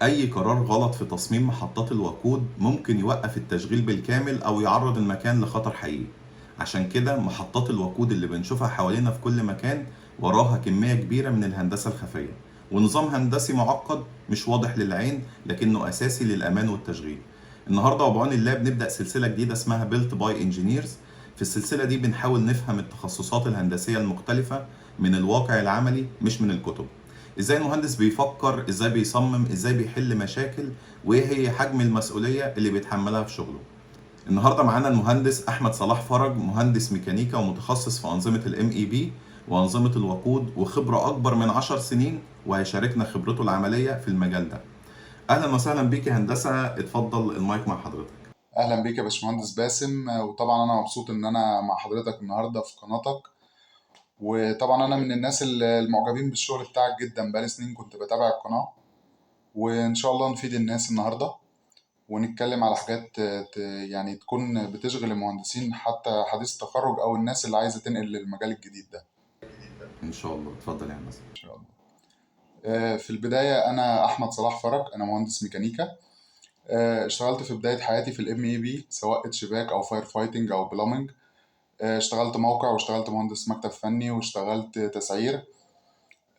أي قرار غلط في تصميم محطات الوقود ممكن يوقف التشغيل بالكامل أو يعرض المكان لخطر حقيقي. عشان كده محطات الوقود اللي بنشوفها حوالينا في كل مكان وراها كمية كبيرة من الهندسة الخفية، ونظام هندسي معقد مش واضح للعين لكنه أساسي للأمان والتشغيل. النهاردة وبعون الله بنبدأ سلسلة جديدة اسمها Built by Engineers. في السلسلة دي بنحاول نفهم التخصصات الهندسية المختلفة من الواقع العملي مش من الكتب. ازاي المهندس بيفكر، ازاي بيصمم، ازاي بيحل مشاكل، وايه هي حجم المسؤولية اللي بيتحملها في شغله. النهارده معانا المهندس احمد صلاح فرج، مهندس ميكانيكا ومتخصص في انظمة الام اي بي وانظمة الوقود، وخبرة اكبر من 10 سنين، وهيشاركنا خبرته العملية في المجال ده. اهلا وسهلا بيك يا هندسة، اتفضل المايك مع حضرتك. اهلا بيك يا باشمهندس باسم، وطبعا انا مبسوط ان انا مع حضرتك النهارده في قناتك. وطبعا انا من الناس المعجبين بالشغل بتاعك جدا، بقالي سنين كنت بتابع القناه، وان شاء الله نفيد الناس النهارده ونتكلم على حاجات يعني تكون بتشغل المهندسين حتى حديث التخرج او الناس اللي عايزه تنقل للمجال الجديد ده ان شاء الله، اتفضل يا هندسة. ان شاء الله. في البدايه انا احمد صلاح فرج، انا مهندس ميكانيكا. اشتغلت في بدايه حياتي في الام اي بي، سواء اتشباك او فاير فايتنج او بلامنج. اشتغلت موقع واشتغلت مهندس مكتب فني واشتغلت تسعير.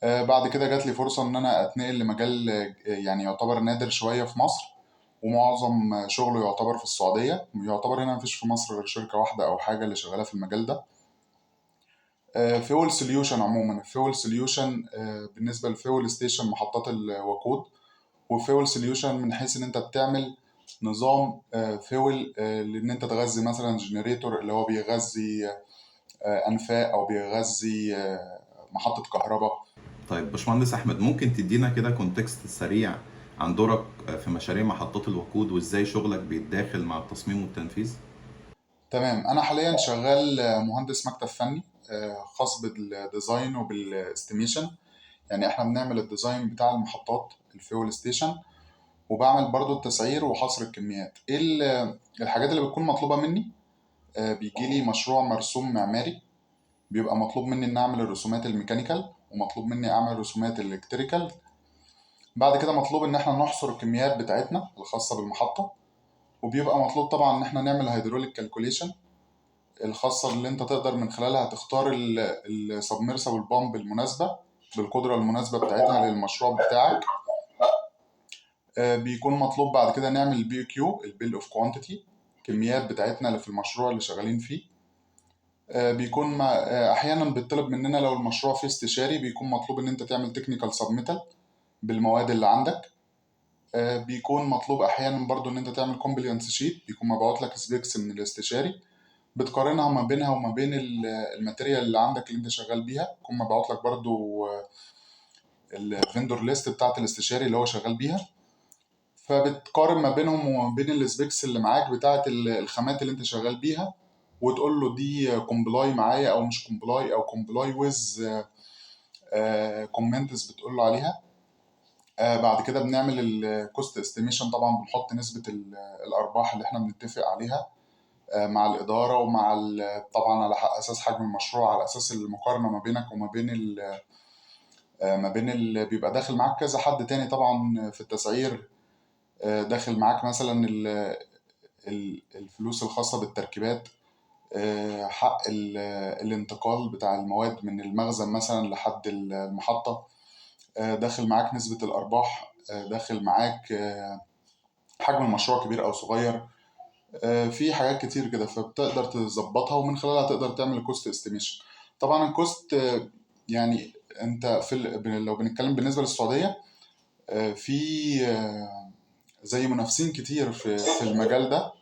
بعد كده جات لي فرصة إن أنا أتنقل لمجال يعني يعتبر نادر شوية في مصر، ومعظم شغله يعتبر في السعودية. يعتبر هنا مفيش في مصر غير شركة واحدة أو حاجة اللي شغالة في المجال ده. فيول سوليوشن عموما، الفيول سوليوشن بالنسبة للفيول ستيشن محطات الوقود، وفيول سوليوشن من حيث إن أنت بتعمل نظام فيول، لأن أنت تغذي مثلا جنريتور اللي هو بيغذي أنفاق أو بيغذي محطة كهرباء. طيب باشمهندس احمد، ممكن تدينا كده كونتكست سريع عن دورك في مشاريع محطات الوقود، وازاي شغلك بيتداخل مع التصميم والتنفيذ؟ تمام، أنا حاليا شغال مهندس مكتب فني خاص بالديزاين وبالاستيميشن. يعني احنا بنعمل الديزاين بتاع المحطات الفيول ستيشن، وبعمل برضو التسعير وحصر الكميات. ايه الحاجات اللي بتكون مطلوبة مني؟ بيجي لي مشروع مرسوم معماري، بيبقى مطلوب مني ان اعمل الرسومات الميكانيكال، ومطلوب مني اعمل رسومات الالكتريكال. بعد كده مطلوب ان احنا نحصر الكميات بتاعتنا الخاصة بالمحطة. وبيبقى مطلوب طبعا ان احنا نعمل هيدروليك كالكوليشن الخاصة اللي انت تقدر من خلالها تختار السبمرسبل بامب المناسبة بالقدرة المناسبة بتاعتها للمشروع بتاعك. بيكون مطلوب بعد كده نعمل البي كيو، البيل اوف كوانتيتي، الكميات بتاعتنا اللي في المشروع اللي شغالين فيه. بيكون احيانا بيطلب مننا لو المشروع فيه استشاري، بيكون مطلوب ان انت تعمل تكنيكال سبميتال بالمواد اللي عندك. بيكون مطلوب احيانا برضو ان انت تعمل كومبليانس شيت، بيكون مبعوت لك سبيكس من الاستشاري بتقارنها ما بينها وما بين الماتيريال اللي عندك اللي انت شغال بيها. يكون مبعوت لك برضو الفندور ليست بتاعت الاستشاري اللي هو شغال بيها، فبتقارن ما بينهم وما بين السبيكس اللي معاك بتاعت الخامات اللي انت شغال بيها، وتقول له دي كومبلاي معايا او مش كومبلاي، او كومبلاي ويز كومنتس بتقول له عليها. بعد كده بنعمل الكوست استيميشن، طبعا بنحط نسبة الارباح اللي احنا بنتفق عليها مع الإدارة ومع طبعا على أساس حجم المشروع، على أساس المقارنة ما بينك وما بين ما بين بيبقى داخل معاك كذا حد تاني طبعا في التسعير. داخل معاك مثلا الفلوس الخاصة بالتركيبات، حق الانتقال بتاع المواد من المخزن مثلا لحد المحطة، داخل معاك نسبة الأرباح، داخل معاك حجم المشروع كبير أو صغير. في حاجات كتير كده فبتقدر تظبطها، ومن خلالها تقدر تعمل كوست استيميشن. طبعا الكوست يعني انت في لو بنتكلم بالنسبه للسعوديه، في زي منافسين كتير في المجال ده.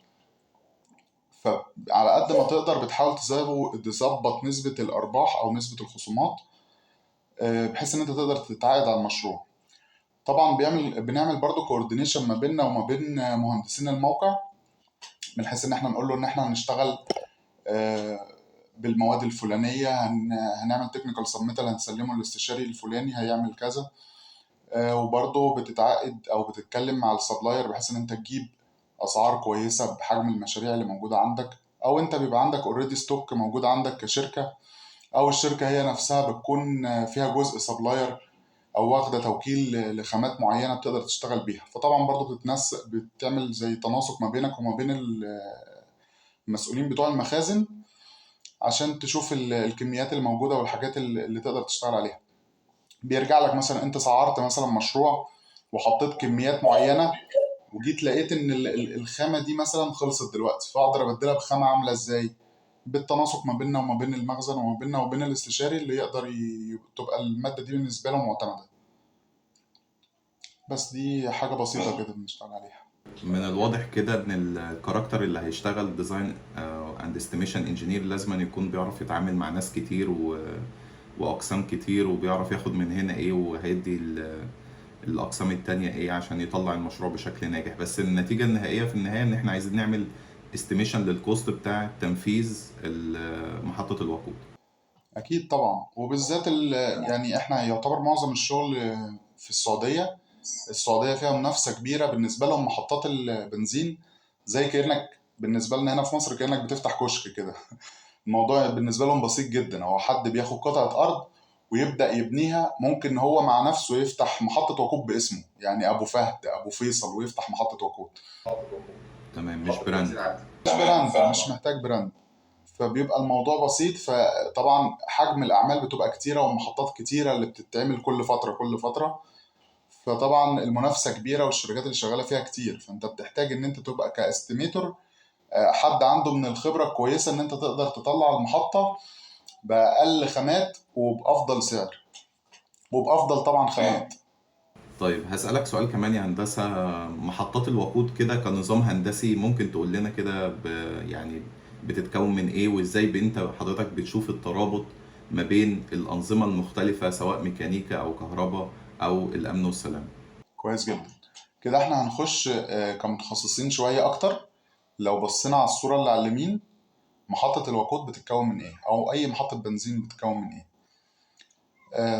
فعلى قد ما تقدر بتحاول تظبط نسبه الارباح او نسبه الخصومات، بحيث ان انت تقدر تتعاقد على المشروع. طبعا بنعمل برضو كوردينيشن ما بيننا وما بين مهندسين الموقع، من حيث ان احنا نقول له ان احنا هنشتغل آه، بالمواد الفلانية، هنعمل تكنيكال سبميتال هنسلمه للاستشاري الفلاني هيعمل كذا. وبرضه بتتعاقد أو بتتكلم مع السبلاير بحيث إن أنت تجيب أسعار كويسة بحجم المشاريع اللي موجودة عندك، أو أنت بيبقى عندك اوريدي ستوك موجود عندك كشركة، أو الشركة هي نفسها بتكون فيها جزء سبلاير او واخده توكيل لخامات معينه بتقدر تشتغل بيها. فطبعا برضو بتعمل زي تناسق ما بينك وما بين المسؤولين بتوع المخازن عشان تشوف الكميات الموجوده والحاجات اللي تقدر تشتغل عليها. بيرجع لك مثلا انت سعرت مثلا مشروع وحطيت كميات معينه، وجيت لقيت ان الخامه دي مثلا خلصت دلوقتي، فاقدر ابدلها بخامه عامله ازاي؟ بالتناسق ما بيننا وما بين المخزن وما بيننا وبين الاستشاري اللي يقدر تبقى الماده دي بالنسبه له معتمده. بس دي حاجه بسيطه كده بنشتغل عليها. من الواضح كده ان الكاركتر اللي هيشتغل ديزاين اند استيميشن انجينير لازم أن يكون بيعرف يتعامل مع ناس كتير واقسام كتير، وبيعرف ياخد من هنا ايه وهيدي الاقسام التانية ايه عشان يطلع المشروع بشكل ناجح. بس النتيجة النهائية في النهاية ان احنا عايزين نعمل استيميشن للكوست بتاع تنفيذ محطة الوقود. اكيد طبعا، وبالذات يعني احنا يعتبر معظم الشغل في السعوديه. السعوديه فيها منافسه كبيره، بالنسبه لهم محطات البنزين زي كانك بالنسبه لنا هنا في مصر كانك بتفتح كشك كده. الموضوع بالنسبه لهم بسيط جدا، هو حد بياخد قطعه ارض ويبدا يبنيها. ممكن هو مع نفسه يفتح محطه وقود باسمه، يعني ابو فهد ابو فيصل، ويفتح محطه وقود. تمام، مش براند. مش براند، مش محتاج براند. فبيبقى الموضوع بسيط. فطبعا حجم الاعمال بتبقى كتيره والمحطات كتيره اللي بتتعمل كل فتره كل فتره. فطبعا المنافسه كبيره والشركات اللي شغاله فيها كتير، فانت بتحتاج ان انت تبقى كاستيميتور حد عنده من الخبره الكويسه ان انت تقدر تطلع المحطه باقل خامات وبافضل سعر وبافضل طبعا خامات. طيب هسألك سؤال كمان يا هندسة. محطات الوقود كده كنظام هندسي ممكن تقول لنا كده يعني بتتكون من ايه، وازاي انت حضرتك بتشوف الترابط ما بين الأنظمة المختلفة سواء ميكانيكا أو كهرباء أو الأمن والسلام؟ كويس جدا. كده احنا هنخش كمتخصصين شويه اكتر. لو بصينا على الصوره اللي على اليمين، محطه الوقود بتتكون من ايه، او اي محطه بنزين بتتكون من ايه؟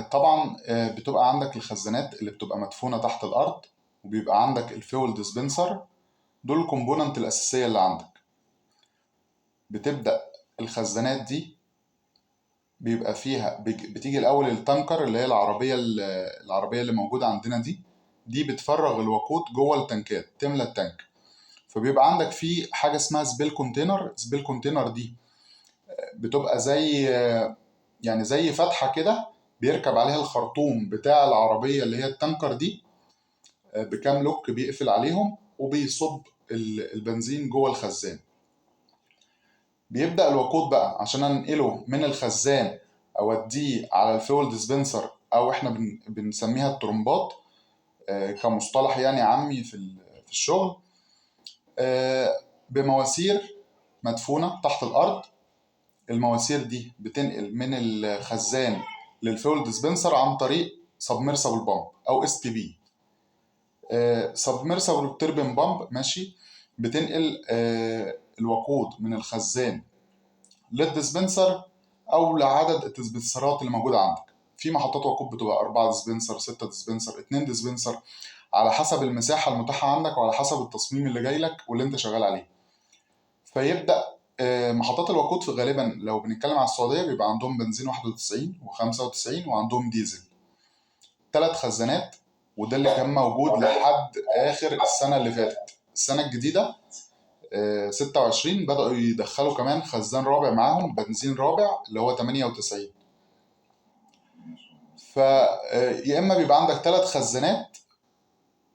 طبعا بتبقى عندك الخزانات اللي بتبقى مدفونة تحت الأرض، وبيبقى عندك الفيول ديسبنسر. دول الكومبوننت الأساسية اللي عندك. بتبدأ الخزانات دي بيبقى فيها بتيجي الأول التانكر اللي هي العربية اللي موجودة عندنا دي بتفرغ الوقود جوه التنكات تملى التانك. فبيبقى عندك في حاجة اسمها سبيل كونتينر. سبيل كونتينر دي بتبقى يعني زي فتحة كده بيركب عليها الخرطوم بتاع العربية اللي هي التانكر دي، بكام لوك بيقفل عليهم وبيصب البنزين جوه الخزان. بيبدأ الوقود بقى عشان انقله من الخزان اوديه على الفيول ديسبنسر، او احنا بنسميها الترمبات كمصطلح يعني عامي في الشغل. بمواسير مدفونة تحت الأرض. المواسير دي بتنقل من الخزان للفيول ديسبنسر عن طريق سبمرسبل بامب او اس تي بي. سبمرسبل تربين بامب ماشي، بتنقل الوقود من الخزان للديسبنسر او لعدد الديسبنسرات اللي موجوده عندك. في محطات وقود بتبقى 4 ديسبنسر، 6 ديسبنسر، 2 ديسبنسر، على حسب المساحه المتاحه عندك وعلى حسب التصميم اللي جاي لك واللي انت شغال عليه. فيبدا محطات الوقود في غالبا لو بنتكلم على السعوديه بيبقى عندهم بنزين 91 و95 وعندهم ديزل. 3 خزانات، وده اللي كان موجود لحد اخر السنه اللي فاتت. السنه الجديده 26 بدأوا يدخلوا كمان خزان رابع معاهم، بنزين رابع اللي هو 98. فيا اما بيبقى عندك 3 خزانات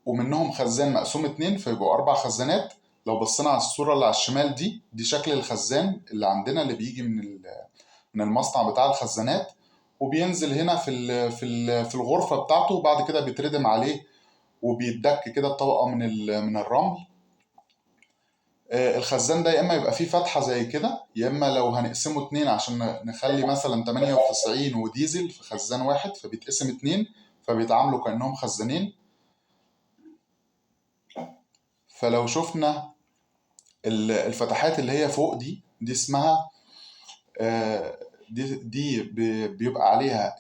ومنهم خزان مقسوم 2 فيبقوا 4 خزانات. لو بصينا على الصورة اللي على الشمال دي شكل الخزان اللي عندنا اللي بيجي من المصنع بتاع الخزانات، وبينزل هنا في الغرفة بتاعته، وبعد كده بيتردم عليه وبيتدك كده بطبقة من الرمل. الخزان ده يا اما يبقى فيه فتحه زي كده، يا اما لو هنقسمه 2 عشان نخلي مثلا 98 وديزل في خزان واحد فبيتقسم 2 فبيتعاملوا كانهم خزانين. فلو شفنا الفتحات اللي هي فوق دي اسمها دي بيبقى عليها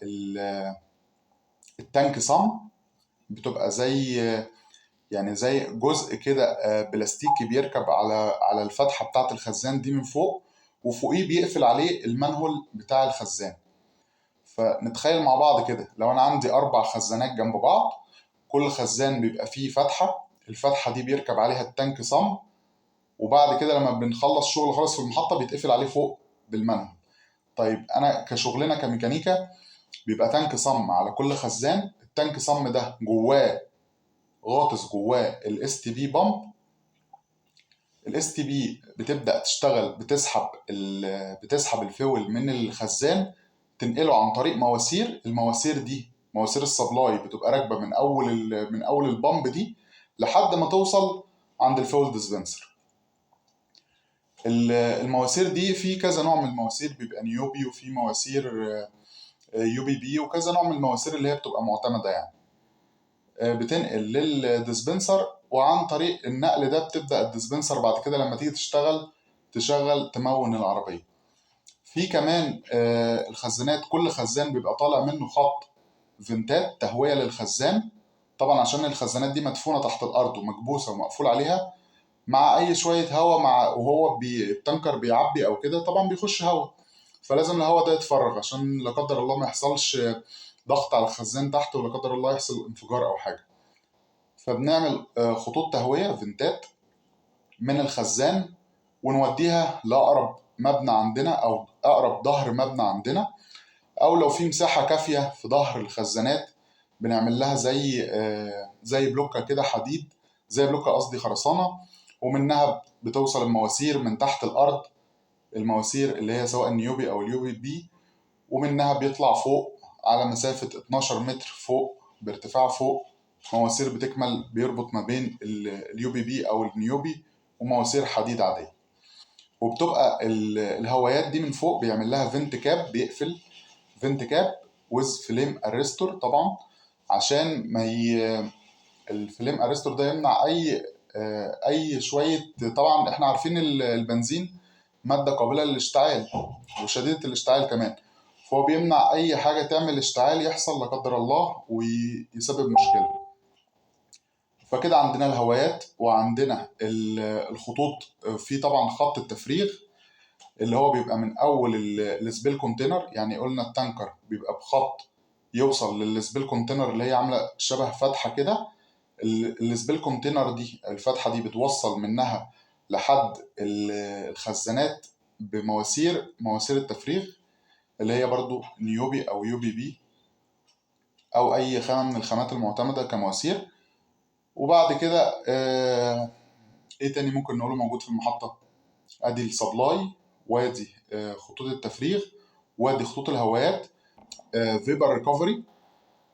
التانك صم. بتبقى يعني زي جزء كده بلاستيكي بيركب على الفتحة بتاعة الخزان دي من فوق، وفوقيه بيقفل عليه المنهول بتاع الخزان. فنتخيل مع بعض كده، لو انا عندي 4 خزانات جنب بعض، كل خزان بيبقى فيه فتحة، الفتحة دي بيركب عليها التانك صم، وبعد كده لما بنخلص شغل خالص في المحطة بيتقفل عليه فوق بالمنهل. طيب انا كشغلنا كميكانيكا بيبقى تانك صم على كل خزان، التانك صم ده جواه غاطس جواه الاس تي بي بامب. الاس تي بي بتبدا تشتغل، بتسحب الفيول من الخزان، تنقله عن طريق مواسير. المواسير دي مواسير السبلاي بتبقى راكبه من اول البامب دي لحد ما توصل عند الفيول ديسبنسر. المواسير دي في كذا نوع من المواسير، بيبقى نيوبي وفي مواسير يو بي بي وكذا نوع من المواسير اللي هي بتبقى معتمده يعني. بتنقل للديسبنسر، وعن طريق النقل ده بتبدأ الديسبنسر بعد كده لما تيجي تشغل تمون العربية. في كمان الخزانات، كل خزان بيبقى طالع منه خط فنتات تهوية للخزان، طبعا عشان الخزانات دي مدفونة تحت الأرض ومكبوسة ومقفول عليها، مع أي شوية هواء وهو التانكر بيعبي أو كده طبعا بيخش هواء، فلازم الهواء ده يتفرغ عشان لا قدر الله ما يحصلش ضغط على الخزان تحت ولا قدر الله يحصل انفجار أو حاجة. فبنعمل خطوط تهوية فنتات من الخزان ونوديها لأقرب مبنى عندنا أو أقرب ظهر مبنى عندنا، أو لو في مساحة كافية في ظهر الخزانات بنعمل لها زي بلوكة كده حديد، زي بلوكة قصدي خرسانة، ومنها بتوصل المواسير من تحت الأرض، المواسير اللي هي سواء النيوبي أو اليوبي بي، ومنها بيطلع فوق على مسافة 12 متر فوق بارتفاع فوق مواسير بتكمل بيربط ما بين اليو بي بي او النيوبي ومواسير حديد عاديه. وبتبقى الهوايات دي من فوق بيعمل لها فنت كاب، بيقفل فنت كاب ويز فليم اريستور طبعا، عشان ما الفليم اريستور ده يمنع اي شويه. طبعا احنا عارفين البنزين ماده قابله للاشتعال وشديده الاشتعال كمان، فهو بيمنع اي حاجه تعمل اشتعال يحصل لا قدر الله ويسبب مشكله. فكده عندنا الهوايات وعندنا الخطوط. في طبعا خط التفريغ اللي هو بيبقى من اول السبيل كونتينر، يعني قلنا التانكر بيبقى بخط يوصل للسبيل كونتينر اللي هي عامله شبه فتحه كده. السبيل كونتينر دي الفتحه دي بتوصل منها لحد الخزانات مواسير التفريغ اللي هي برضو نيوبي او يو بي بي او اي خامه من الخامات المعتمده كمواسير. وبعد كده ايه تاني ممكن نقوله موجود في المحطه؟ ادي السبلاي، وادي خطوط التفريغ، وادي خطوط الهوايات، فيبر ريكفري.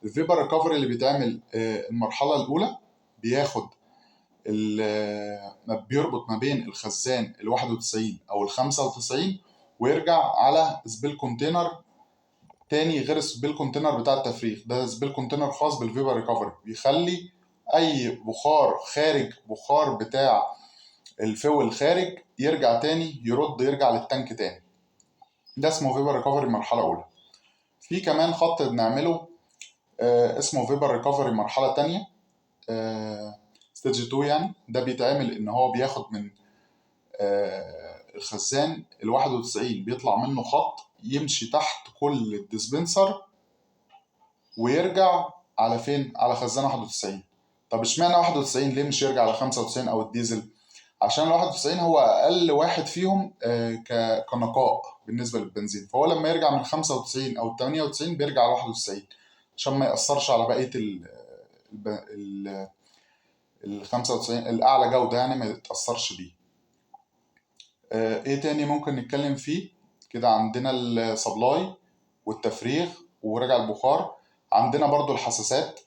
الفيبر ريكفري اللي بيتعمل المرحله الاولى بياخد بيربط ما بين الخزان ال 91 او ال 95 ويرجع على سبيل كونتينر تاني غير السبيل كونتينر بتاع التفريغ. ده سبيل كونتينر خاص بالفيبر ريكفري، بيخلي اي بخار خارج، بخار بتاع الفول خارج، يرجع تاني يرجع للتانك تاني. ده اسمه فيبر ريكفري مرحله اولى. في كمان خط بنعمله اسمه فيبر ريكفري مرحله تانية، ستيج 2 يعني. ده بيتعمل ان هو بياخد من الخزان ال 91 بيطلع منه خط يمشي تحت كل الديسبنسر ويرجع على فين؟ على خزان 91. طب اشمعنى 91 ليه مش يرجع على 95 او الديزل؟ عشان ال 91 هو اقل واحد فيهم كنقاء بالنسبه للبنزين، فهو لما يرجع من 95 او 98 بيرجع على 91 عشان ما ياثرش على بقيه ال 95 الاعلى جوده، يعني ما يتاثرش بيه. ايه تاني ممكن نتكلم فيه كده؟ عندنا السبلاي والتفريغ ورجع البخار. عندنا برضو الحساسات،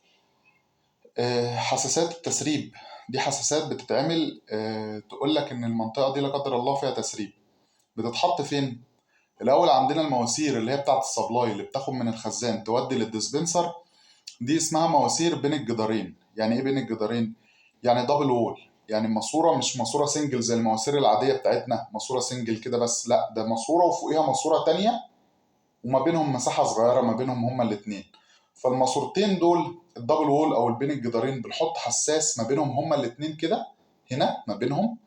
حساسات التسريب. دي حساسات بتتعمل تقول لك ان المنطقه دي لا قدر الله فيها تسريب. بتتحط فين؟ الاول عندنا المواسير اللي هي بتاعه السبلاي اللي بتاخد من الخزان تودي للديسبنسر، دي اسمها مواسير بين الجدارين. يعني ايه بين الجدارين؟ يعني دبل وول، يعني ماسوره، مش ماسوره سنجل زي المواسير العاديه بتاعتنا، ماسوره سنجل كده بس، لا ده ماسوره وفوقيها ماسوره تانية وما بينهم مساحه صغيره ما بينهم هما الاثنين. فالماسورتين دول الدبل وول او البين الجدارين بنحط حساس ما بينهم هما الاثنين كده، هنا ما بينهم.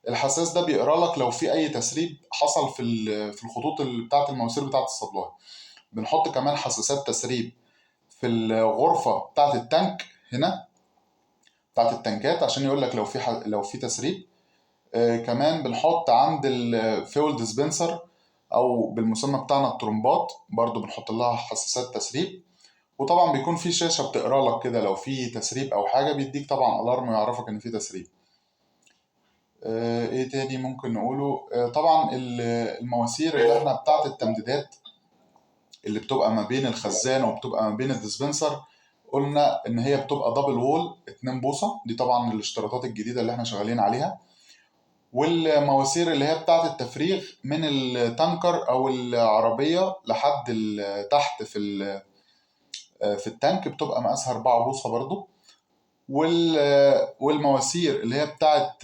الحساس ده بيقرا لك لو في اي تسريب حصل في الخطوط اللي بتاعه المواسير بتاعه السبلاي. بنحط كمان حساسات تسريب في الغرفة بتاعة التانك هنا، بتاعة التنكات، عشان يقول لك لو في تسريب. كمان بنحط عند الفيول ديسبنسر او بالمسمى بتاعنا الطرمبات، برضو بنحط لها حساسات تسريب. وطبعا بيكون في شاشة بتقرا لك كده لو في تسريب او حاجة، بيديك طبعا الارم ويعرفك ان في تسريب. ايه تاني ممكن نقوله؟ طبعا المواسير اللي احنا بتاعة التمديدات اللي بتبقى ما بين الخزان وبتبقى ما بين الديسبنسر، قلنا ان هي بتبقى دبل وول 2 بوصة، دي طبعا الاشتراطات الجديدة اللي احنا شغالين عليها. والمواسير اللي هي بتاعة التفريغ من التانكر او العربية لحد تحت في التانك بتبقى مقاسها 4 بوصة برضو. والمواسير اللي هي بتاعة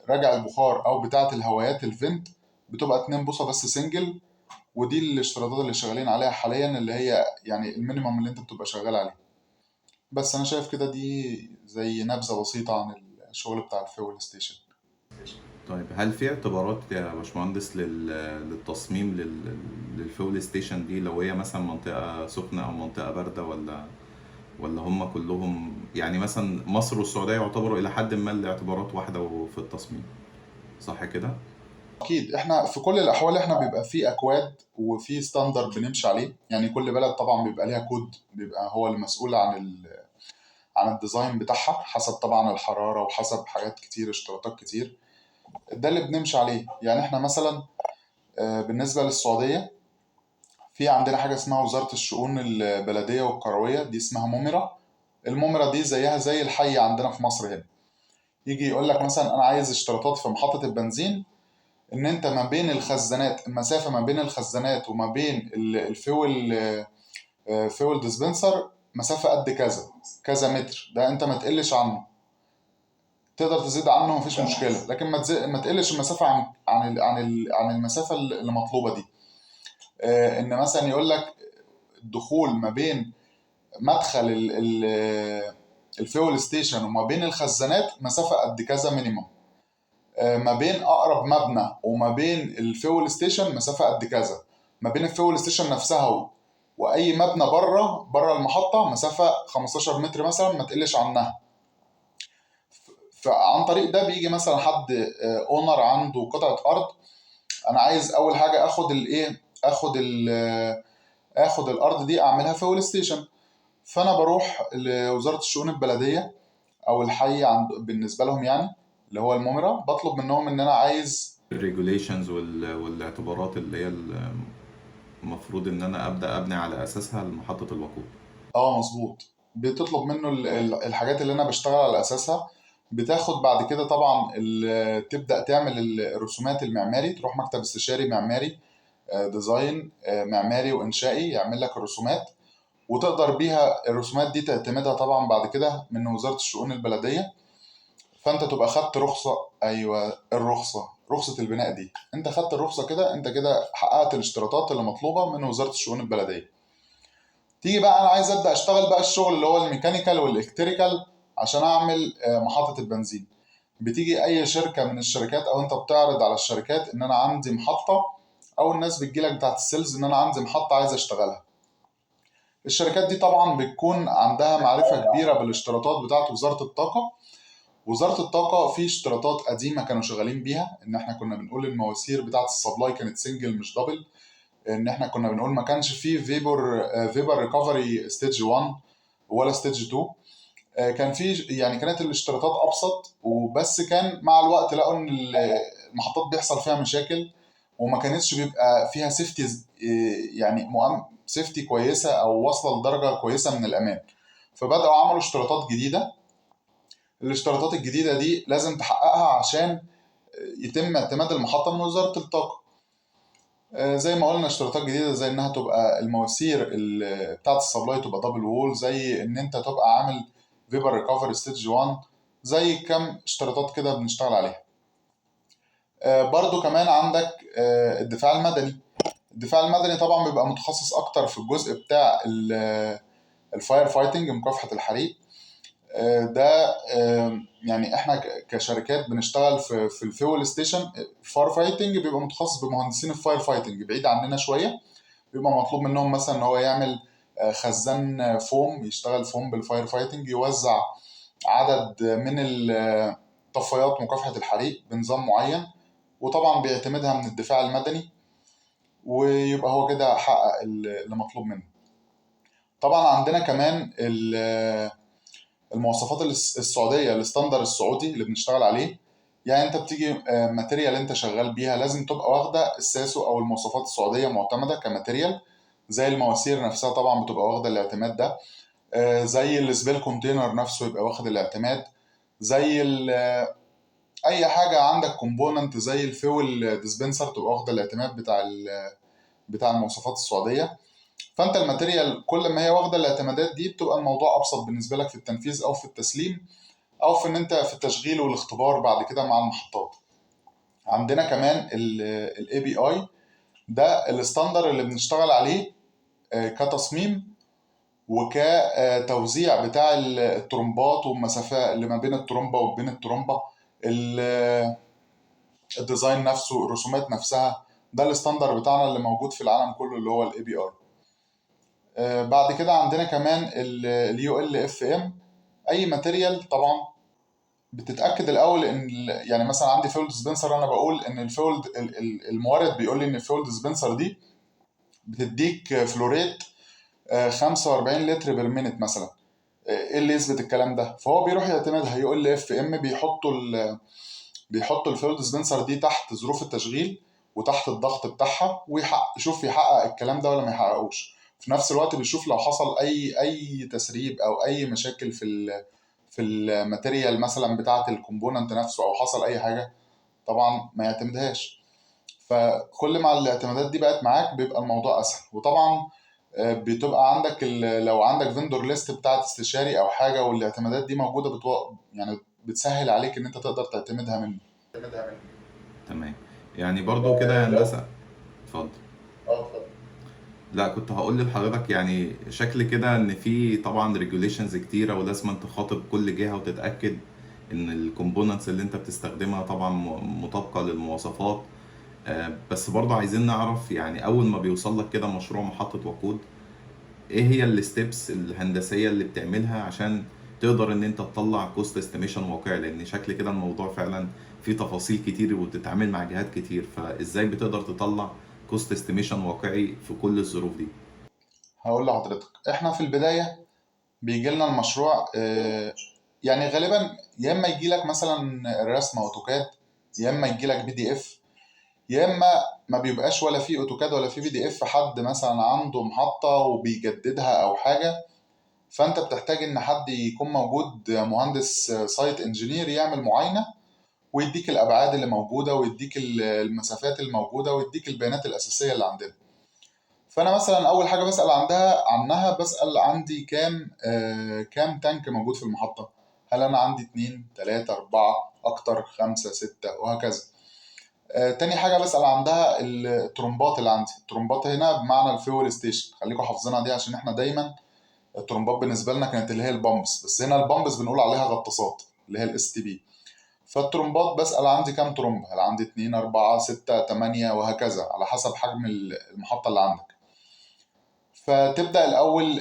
رجع البخار او بتاعة الهوايات الفنت بتبقى 2 بوصة بس سنجل. ودي الاشتراطات اللي شغالين عليها حاليا، اللي هي يعني المينيمم اللي انت بتبقى شغال عليه. بس انا شايف كده دي زي نبذة بسيطة عن الشغل بتاع الفيول ستيشن. طيب هل في اعتبارات يا باشمهندس للتصميم للفول ستيشن دي، لو هي مثلا منطقة سخنة أو منطقة باردة، ولا هم كلهم يعني مثلا مصر والسعودية يعتبروا إلى حد ما الاعتبارات واحدة في التصميم، صح كده؟ اكيد احنا في كل الاحوال احنا بيبقى في اكواد وفي ستاندرد بنمشي عليه، يعني كل بلد طبعا بيبقى ليها كود بيبقى هو المسؤول عن الديزاين بتاعها، حسب طبعا الحرارة وحسب حاجات كتير، اشتراطات كتير. ده اللي بنمشي عليه. يعني احنا مثلا بالنسبة للسعودية في عندنا حاجة اسمها وزارة الشؤون البلدية والقروية، دي اسمها ممرة. الممرة دي زيها زي الحي عندنا في مصر هنا. يجي يقول لك مثلا انا عايز اشتراطات في محطة البنزين، ان انت ما بين الخزانات، المسافة ما بين الخزانات وما بين الفيول فيول ديسبنسر مسافة قد كذا كذا متر، ده انت ما تقلش عنه. تقدر تزيد عنه مفيش مشكلة، لكن ما تقلش المسافة عن المسافة اللي مطلوبة دي. ان مثلا يقول لك الدخول ما بين مدخل الفيول ستيشن وما بين الخزانات مسافة قد كذا مينيمم. ما بين اقرب مبنى وما بين الفيول ستيشن مسافة قد كذا. ما بين الفيول ستيشن نفسها واي مبنى بره المحطة مسافة 15 متر مثلا ما تقلش عنها. فعن طريق ده بيجي مثلا حد اونر عنده قطعة ارض، انا عايز اول حاجة اخد الايه، اخد الارض دي اعملها فيول ستيشن. فانا بروح لوزاره الشؤون البلديه او الحي بالنسبه لهم يعني، اللي هو الممره، بطلب منهم ان انا عايز. الريجوليشنز والاعتبارات اللي هي المفروض إن أنا أبدأ أبني على أساسها محطة الوقود. اه مظبوط. بتطلب منه الحاجات اللي انا بشتغل على اساسها. بتاخد بعد كده طبعا تبدا تعمل الرسومات المعماري، تروح مكتب استشاري معماري ديزاين معماري وانشائي يعمل لك الرسومات، وتقدر بيها الرسومات دي تعتمدها طبعا بعد كده من وزاره الشؤون البلديه. فانت تبقى خدت رخصه. ايوه الرخصه، رخصه البناء دي، انت خدت الرخصه كده، انت كده حققت الاشتراطات اللي مطلوبه من وزاره الشؤون البلديه. تيجي بقى انا عايز ابدا اشتغل بقى الشغل اللي هو الميكانيكال والالكتريكال عشان اعمل محطه البنزين. بتيجي اي شركه من الشركات او انت بتعرض على الشركات ان انا عندي محطه، او الناس بتجيلك بتاعت السيلز ان انا عندي محطه عايز اشتغلها. الشركات دي طبعا بتكون عندها معرفه كبيره بالاشتراطات بتاعت وزاره الطاقه. وزارة الطاقة في اشتراطات قديمة كانوا شغالين بيها، إن إحنا كنا بنقول المواسير بتاعة السبلاي كانت سنجل مش دبل. إن إحنا كنا بنقول ما كانش فيه فيبر ريكفري ستيج 1 ولا ستيج 2. كان في يعني كانت الاشتراطات أبسط، وبس كان مع الوقت لقوا إن المحطات بيحصل فيها مشاكل، وما كانتش بيبقى فيها سيفتي، يعني سيفتي كويسة أو واصلة لدرجة كويسة من الأمان. فبدأوا عملوا اشتراطات جديدة. الاشتراطات الجديدة دي لازم تحققها عشان يتم اعتماد المحطة من وزارة الطاقة. زي ما قلنا اشتراطات جديدة زي انها تبقى المواسير بتاعة السبلاي تبقى دبل وول، زي ان انت تبقى عامل فيبر ريكفري ستيج 1، زي كم اشتراطات كده بنشتغل عليها. برضو كمان عندك الدفاع المدني. الدفاع المدني طبعا بيبقى متخصص اكتر في الجزء بتاع الفاير فايتنج، مكافحة الحريق. ده يعني احنا كشركات بنشتغل في الفيول ستيشن. الفاير فايتنج بيبقى متخصص بمهندسين الفاير فايتنج بعيد عننا شويه، بيبقى مطلوب منهم مثلا ان هو يعمل خزان فوم، يشتغل فوم بالفاير فايتنج، يوزع عدد من طفايات مكافحة الحريق بنظام معين، وطبعا بيعتمدها من الدفاع المدني، ويبقى هو كده حقق اللي مطلوب منه. طبعا عندنا كمان المواصفات السعودية، الستاندر السعودي اللي بنشتغل عليه. يعني انت بتيجي ماتيريال انت شغال بيها لازم تبقى واخدة الساسو او المواصفات السعودية معتمدة كماتيريال. زي المواسير نفسها طبعا بتبقى واخدة الاعتماد ده، زي السبيل كونتينر نفسه يبقى واخد الاعتماد، زي اي حاجه عندك كومبوننت زي الفيول ديسبنسر تبقى واخده الاعتماد بتاع المواصفات السعوديه. فانت الماتيريال كل ما هي واخده الاعتمادات دي بتبقى الموضوع ابسط بالنسبه لك في التنفيذ او في التسليم او في ان انت في التشغيل والاختبار بعد كده مع المحطات. عندنا كمان الاي بي اي، ده الستاندر اللي بنشتغل عليه كتصميم وكتوزيع بتاع الترمبات والمسافة اللي ما بين الترمبة وبين الترمبة، الديزاين نفسه، الرسومات نفسها. ده الستاندر بتاعنا اللي موجود في العالم كله اللي هو الاي بي اي. بعد كده عندنا كمان اليو ال اف ام. اي ماتيريال طبعا بتتاكد الاول ان يعني مثلا عندي فيول ديسبنسر، انا بقول ان الفيول المورد بيقول لي ان الفيول ديسبنسر دي بتديك فلوريت 45 لتر بير مينت مثلا. ايه اللي يثبت الكلام ده؟ فهو بيروح يعتمدها يقول لي اف ام، بيحطوا الفلويد ديسبنسر دي تحت ظروف التشغيل وتحت الضغط بتاعها، ويشوف يحقق الكلام ده ولا ما يحققوش. في نفس الوقت بيشوف لو حصل اي تسريب او اي مشاكل في الماتيريال مثلا بتاعه الكومبوننت نفسه، او حصل اي حاجه طبعا ما يعتمدهاش. فكل ما الاعتمادات دي بقت معاك بيبقى الموضوع اسهل. وطبعا بتبقى عندك لو عندك فيندور ليست بتاعت استشاري او حاجه والاعتمادات دي موجوده يعني بتسهل عليك ان انت تقدر تعتمدها منه. تمام. يعني برضو كده يا لو هندسة. اتفضل. اتفضل. لا، كنت هقول لحضرتك يعني شكل كده ان في طبعا ريجوليشنز كتيره، ولازم أن تخاطب كل جهه وتتاكد ان الكومبوننتس اللي انت بتستخدمها طبعا مطابقه للمواصفات. بس برضه عايزين نعرف يعني اول ما بيوصل لك كده مشروع محطه وقود، ايه هي الستبس الهندسيه اللي بتعملها عشان تقدر ان انت تطلع كوست استيميشن واقعي؟ لان شكل كده الموضوع فعلا فيه تفاصيل كتير وبتتعامل مع جهات كتير، فازاي بتقدر تطلع كوست استيميشن واقعي في كل الظروف دي؟ هقول لحضرتك، احنا في البدايه بيجي لنا المشروع يعني غالبا يا اما يجي لك مثلا الرسم اوتوكاد، يا اما يجي لك بي دي اف، يا اما ما بيبقاش ولا في اوتوكاد ولا في بي دي اف. حد مثلا عنده محطه وبيجددها او حاجه، فانت بتحتاج ان حد يكون موجود، مهندس سايت انجينير، يعمل معاينه ويديك الابعاد اللي موجوده ويديك المسافات الموجوده ويديك البيانات الاساسيه اللي عندنا. فانا مثلا اول حاجه بسال عنها بسال عندي كام تانك موجود في المحطه. هل انا عندي اتنين، تلاتة، اربعة، اكتر، خمسة، ستة، وهكذا. تاني حاجه بسال عندها الترومبات اللي عندي. الترومبات هنا بمعنى الفيول ستيشن، خليكم حافظينها دي عشان احنا دايما الترومبات بالنسبه لنا كانت اللي هي البامبس، بس هنا البامبس بنقول عليها غطاسات اللي هي الاس تي بي. فالترومبات بسأل عندي كام ترومب، هل عندي 2، 4، 6، 8، وهكذا على حسب حجم المحطة اللي عندك. فتبدأ الأول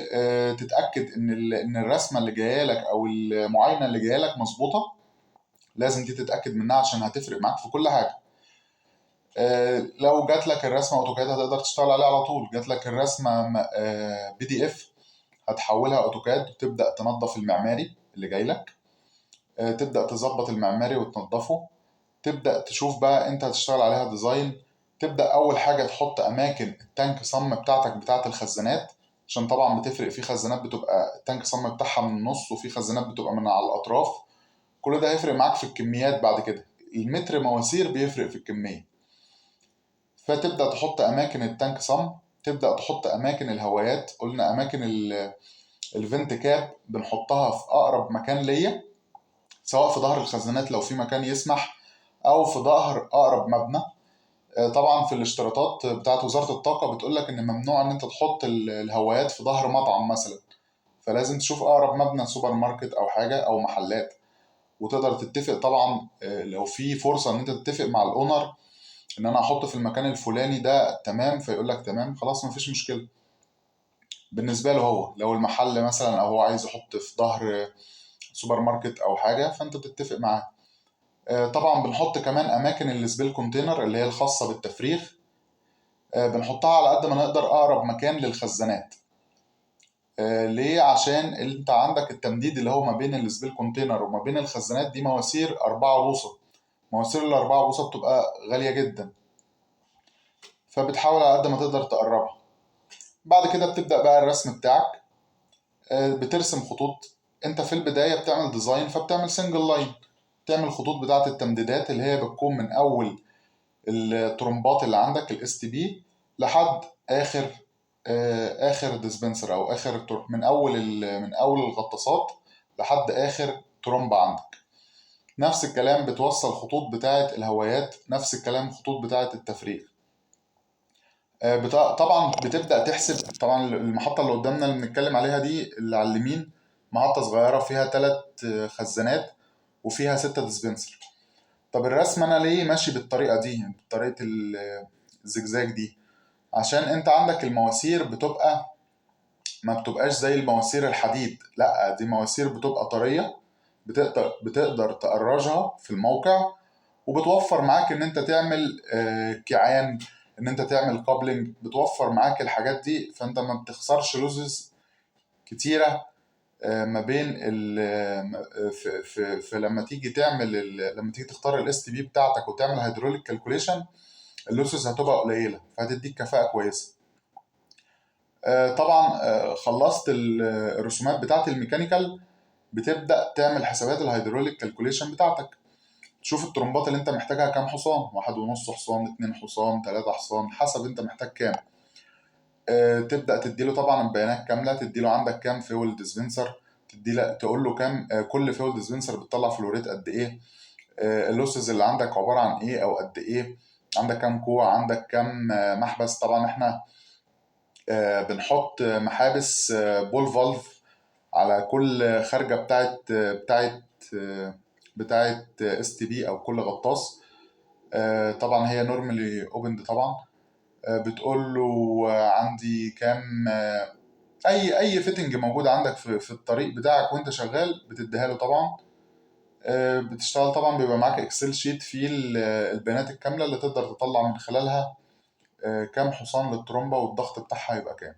تتأكد إن الرسمة اللي جاية لك أو المعاينة اللي جاية لك مظبوطة. لازم دي تتأكد منها عشان هتفرق معاك في كل حاجة. لو جات لك الرسمة أوتوكاد هتقدر تشتغل عليها على طول. جات لك الرسمة بي دي إف، هتحولها أوتوكاد وتبدأ تنظف المعماري اللي جاي لك. تبدأ تظبط المعماري وتنظفه. تبدأ تشوف بقى انت هتشتغل عليها ديزاين. تبدأ أول حاجة تحط أماكن التانك صم بتاعتك بتاعت الخزانات، عشان طبعا بتفرق. في خزانات بتبقى التانك صم بتاعها من النص، وفي خزانات بتبقى من على الأطراف. كل ده هيفرق معاك في الكميات بعد كده. المتر مواسير بيفرق في الكمية. فتبدأ تحط أماكن التانك صم. تبدأ تحط أماكن الهوايات. قلنا أماكن الفنت كاب بنحطها في أقرب مكان ليا، سواء في ظهر الخزانات لو في مكان يسمح، أو في ظهر أقرب مبنى. طبعا في الاشتراطات بتاعت وزارة الطاقة بتقول لك ان ممنوع ان انت تحط الهوايات في ظهر مطعم مثلا. فلازم تشوف اقرب مبنى سوبر ماركت او حاجة او محلات، وتقدر تتفق طبعا لو في فرصة ان انت تتفق مع الاونر ان انا احط في المكان الفلاني ده تمام، فيقول لك تمام خلاص مفيش مشكله بالنسبه له. هو لو المحل مثلا او هو عايز يحط في ظهر سوبر ماركت او حاجه، فانت بتتفق معاه. طبعا بنحط كمان اماكن السبيل كونتينر اللي هي الخاصه بالتفريغ، بنحطها على قد ما نقدر اقرب مكان للخزانات. ليه؟ عشان انت عندك التمديد اللي هو ما بين السبيل كونتينر وما بين الخزانات دي مواسير 4 بوصة. مواسير الأربعة بوصة بتبقى غالية جدا، فبتحاول على قد ما تقدر تقربها. بعد كده بتبدأ بقى الرسم بتاعك، بترسم خطوط. انت في البداية بتعمل ديزاين، فبتعمل سنجل لاين، تعمل خطوط بتاعة التمديدات اللي هي بتكون من أول الترمبات اللي عندك الاس تي بي لحد اخر ديسبنسر او من اول الغطاسات لحد اخر ترومبه عندك. نفس الكلام بتوصل خطوط بتاعه الهوايات، نفس الكلام خطوط بتاعه التفريغ. طبعا بتبدا تحسب. طبعا المحطه اللي قدامنا اللي بنتكلم عليها دي اللي على اليمين محطه صغيره فيها 3 خزانات وفيها 6 ديسبنسر. طب الرسم انا ليه ماشي بالطريقه دي، بطريقه الزجزاج دي؟ عشان انت عندك المواسير ما بتبقاش زي المواسير الحديد، لا دي مواسير بتبقى طرية، بتقدر تأرجها في الموقع، وبتوفر معاك ان انت تعمل كيعان، ان انت تعمل كابلنج، بتوفر معاك الحاجات دي، فانت ما بتخسرش لوزز كتيرة ما بين في لما تيجي تختار الاس تي بي بتاعتك وتعمل هيدروليك كالكوليشن، اللوسز هتبقى قليلة، فهتديك كفاءة كويسة. طبعا خلصت الرسومات بتاعت الميكانيكال، بتبدأ تعمل حسابات الهيدروليك كالكوليشن بتاعتك. تشوف الترمبات اللي انت محتاجها كام حصان، 1.5 حصان، 2 حصان، 3 حصان، حسب انت محتاج كام. تبدأ تديله طبعا البيانات كاملة، تديله عندك كام فيول ديسبنسر، تقول له كام كل فيول ديسبنسر بتطلع فلوريت قد ايه، اللوسز اللي عندك عبارة عن ايه او قد ايه، عندك كام كوع، عندك كام محبس. طبعا احنا بنحط محابس بول فالف على كل خارجه بتاعت اس تي بي او كل غطاس. طبعا هي نورمالي اوبند طبعا. بتقول له عندي كام، اي فيتنج موجود عندك في الطريق بتاعك وانت شغال بتديها له طبعا. بتشتغل طبعا، بيبقى معاك اكسل شيت فيه البيانات الكامله اللي تقدر تطلع من خلالها كام حصان للترومبه والضغط بتاعها يبقى كام.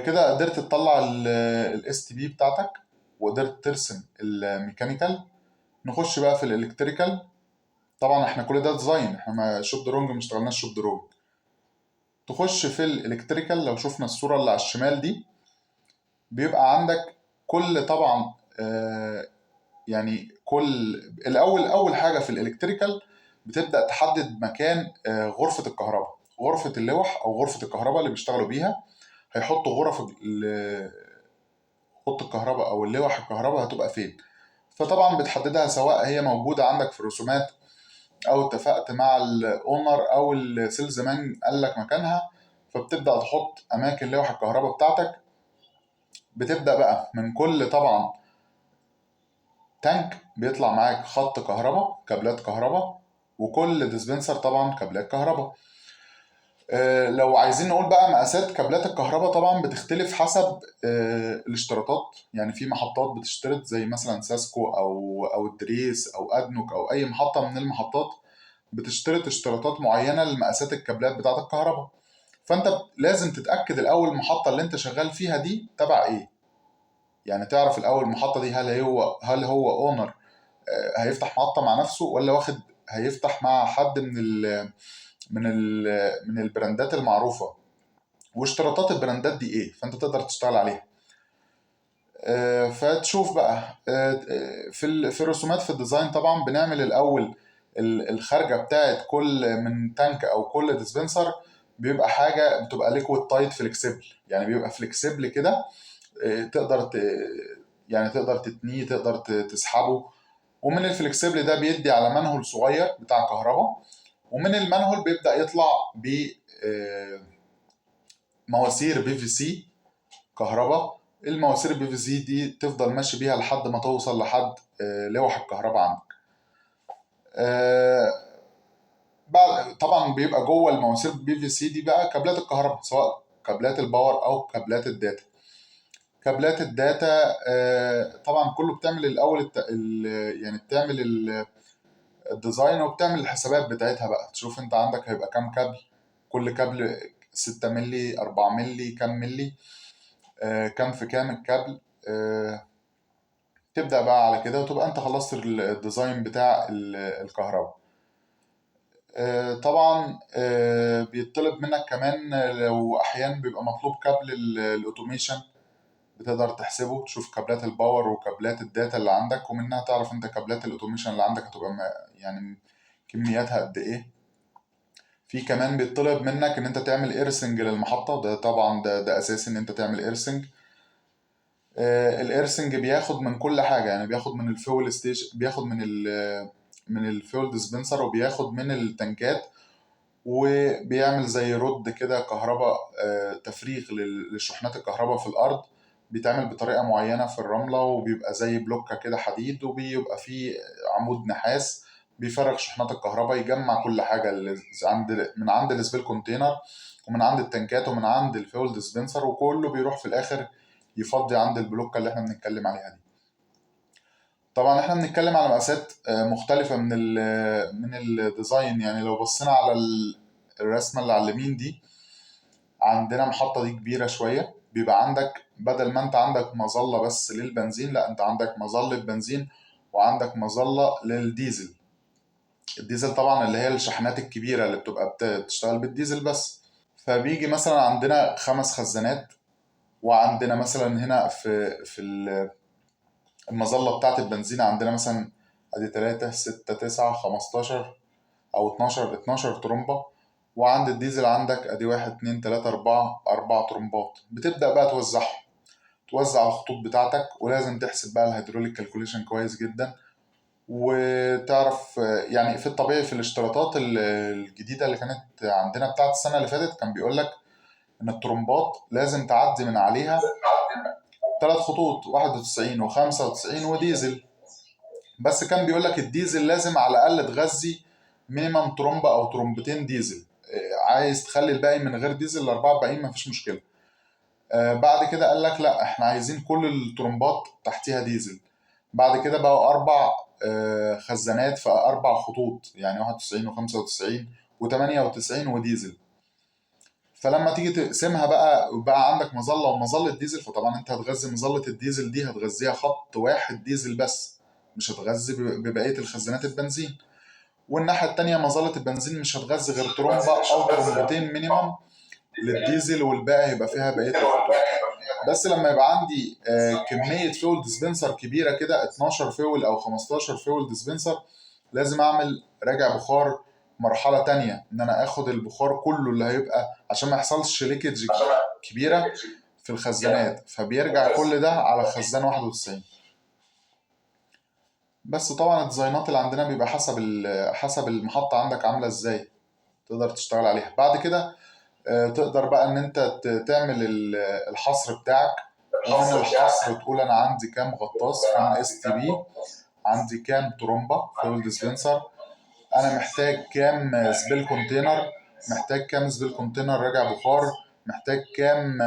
كده قدرت تطلع الاس تي بي بتاعتك وقدرت ترسم الميكانيكال. نخش بقى في الالكتريكال. طبعا احنا كل ده ديزاين، احنا ما شوب درونج ما اشتغلناش شوب درونج. تخش في الالكتريكال، لو شفنا الصورة اللي على الشمال دي بيبقى عندك كل طبعا يعني اول حاجة في الالكتريكال بتبدأ تحدد مكان غرفة الكهرباء، غرفة اللوح او غرفة الكهرباء اللي بيشتغلوا بيها. هيحطوا خط الكهرباء او اللوح الكهرباء هتبقى فين. فطبعا بتحددها سواء هي موجوده عندك في الرسومات او اتفقت مع الاونر او السيلز مان قال لك مكانها، فبتبدا تحط اماكن لوح الكهرباء بتاعتك. بتبدا بقى من كل طبعا تانك بيطلع معاك خط كهرباء، كابلات كهرباء، وكل ديسبنسر طبعا كابلات كهرباء. لو عايزين نقول بقى مقاسات كابلات الكهرباء، طبعا بتختلف حسب الاشتراطات. يعني في محطات بتشترط زي مثلا ساسكو او الدريس او ادنوك او اي محطة من المحطات بتشترط اشتراطات معينة لمقاسات الكابلات بتاعة الكهرباء. فانت لازم تتأكد الاول المحطة اللي انت شغال فيها دي تبع ايه. يعني تعرف الاول المحطة دي هل هو اونر هيفتح محطة مع نفسه، ولا هيفتح مع حد من البراندات المعروفه، واشتراطات البراندات دي ايه، فانت تقدر تشتغل عليها. فتشوف بقى في الرسومات في الديزاين طبعا بنعمل الاول الخارجه بتاعت كل من تانك او كل ديسبنسر بيبقى حاجه بتبقى ليكويد تايت فليكسيبل، يعني بيبقى فليكسيبل كده. تقدر يعني تقدر تتنيه، تقدر تسحبه. ومن الفليكسيبل ده بيدي على منهول صغير بتاع كهرباء، ومن المنهول بيبدأ يطلع بمواسير بي في سي كهرباء. المواسير البي في سي دي تفضل ماشي بيها لحد ما توصل لحد لوح الكهرباء عندك. بعد طبعا بيبقى جوه المواسير البي في سي دي بقى كابلات الكهرباء، سواء كابلات الباور او كابلات الداتا. كابلات الداتا طبعا كله بتعمل الاول يعني بتعمل الديزاين وبتعمل الحسابات بتاعتها بقى، تشوف انت عندك هيبقى كام كابل، كل كابل 6 ملي 4 ملي كام ملي، كام في كام الكابل. تبدأ بقى على كده وتبقى انت خلصت الديزاين بتاع الكهرباء. طبعا بيطلب منك كمان لو احيانا بيبقى مطلوب كابل الاوتوميشن، بتقدر تحسبه تشوف كابلات الباور وكابلات الداتا اللي عندك، ومنها تعرف انت كابلات الاوتوميشن اللي عندك هتبقى يعني كمياتها قد ايه. في كمان بيطلب منك ان انت تعمل ايرسنج للمحطة، ده طبعا ده اساسي ان انت تعمل ايرسنج. الايرسنج بياخد من كل حاجة، يعني بياخد من الفيول ستيشن، بياخد من الفيول ديسبنسر، وبياخد من التنكات، وبيعمل زي رد كده كهرباء، تفريغ لشحنات الكهرباء في الأرض. بيتعمل بطريقة معينة في الرملة، وبيبقى زي بلوكة كده حديد، وبيبقى فيه عمود نحاس بيفرغ شحنات الكهرباء، يجمع كل حاجة من عند السبيل كونتينر، ومن عند التنكات، ومن عند الفيول ديسبنسر، وكله بيروح في الآخر يفضي عند البلوكة اللي احنا بنتكلم عليها دي. طبعا احنا بنتكلم على مقاسات مختلفة من الديزاين. يعني لو بصينا على الرسمة اللي على اليمين دي، عندنا محطة دي كبيرة شوية، بيبقى عندك بدل ما انت عندك مظلة بس للبنزين، لا انت عندك مظلة بنزين وعندك مظلة للديزل. الديزل طبعا اللي هي الشحنات الكبيرة اللي بتبقى بتشتغل بالديزل بس. فبيجي مثلا عندنا 5 خزانات، وعندنا مثلا هنا في المظلة بتاعت البنزين عندنا مثلا ادي 3 6 9 15 او 12 ترمبة. وعند الديزل عندك ادي 1 2 3 4 ترمبات. بتبدأ بقى توزع الخطوط بتاعتك، ولازم تحسب بقى الهيدروليك كالكوليشن كويس جدا، وتعرف يعني في الطبيعي في الاشتراطات الجديدة اللي كانت عندنا بتاعت السنة اللي فاتت، كان بيقول لك ان الترمبات لازم تعدي من عليها 3 خطوط، 91 و95 وديزل. بس كان بيقول لك الديزل لازم على الاقل تغذي مينيمم ترومبه او ترومبتين ديزل. عايز تخلي الباقي من غير ديزل ال 44 مفيش مشكله. بعد كده قال لك لا، احنا عايزين كل الترومبات تحتيها ديزل. بعد كده بقوا 4 خزانات في 4 خطوط، يعني 91 و95 و98 وديزل. فلما تيجي تقسمها بقى عندك مظله ومظله ديزل، فطبعا انت هتغذي مظله الديزل دي، هتغذيها خط واحد ديزل بس، مش هتغذي ببقيه الخزانات البنزين. والناحيه التانيه مظله البنزين مش هتغذي غير ترومبه او ترومبتين مينيمم للديزل، والباقي هيبقى فيها بقيه الخطوط. بس لما يبقى عندي كميه فيول ديسبنسر كبيره كده، 12 فيول او 15 فيول ديسبنسر، لازم اعمل راجع بخار مرحله تانية، ان انا اخد البخار كله اللي هيبقى عشان ما يحصلش ليكج كبيره في الخزانات، فبيرجع كل ده على خزان 91. بس طبعا الديزاينات اللي عندنا بيبقى حسب المحطه عندك عامله ازاي تقدر تشتغل عليها. بعد كده تقدر بقى ان انت تعمل الحصر بتاعك، ومن الحصر تقول انا عندي كام غطاس، كام اس تي بي، عندي كام ترومبا فيول ديسبنسر، انا محتاج كام سبيل كونتينر، محتاج كام سبيل كونتينر راجع بخار، محتاج كام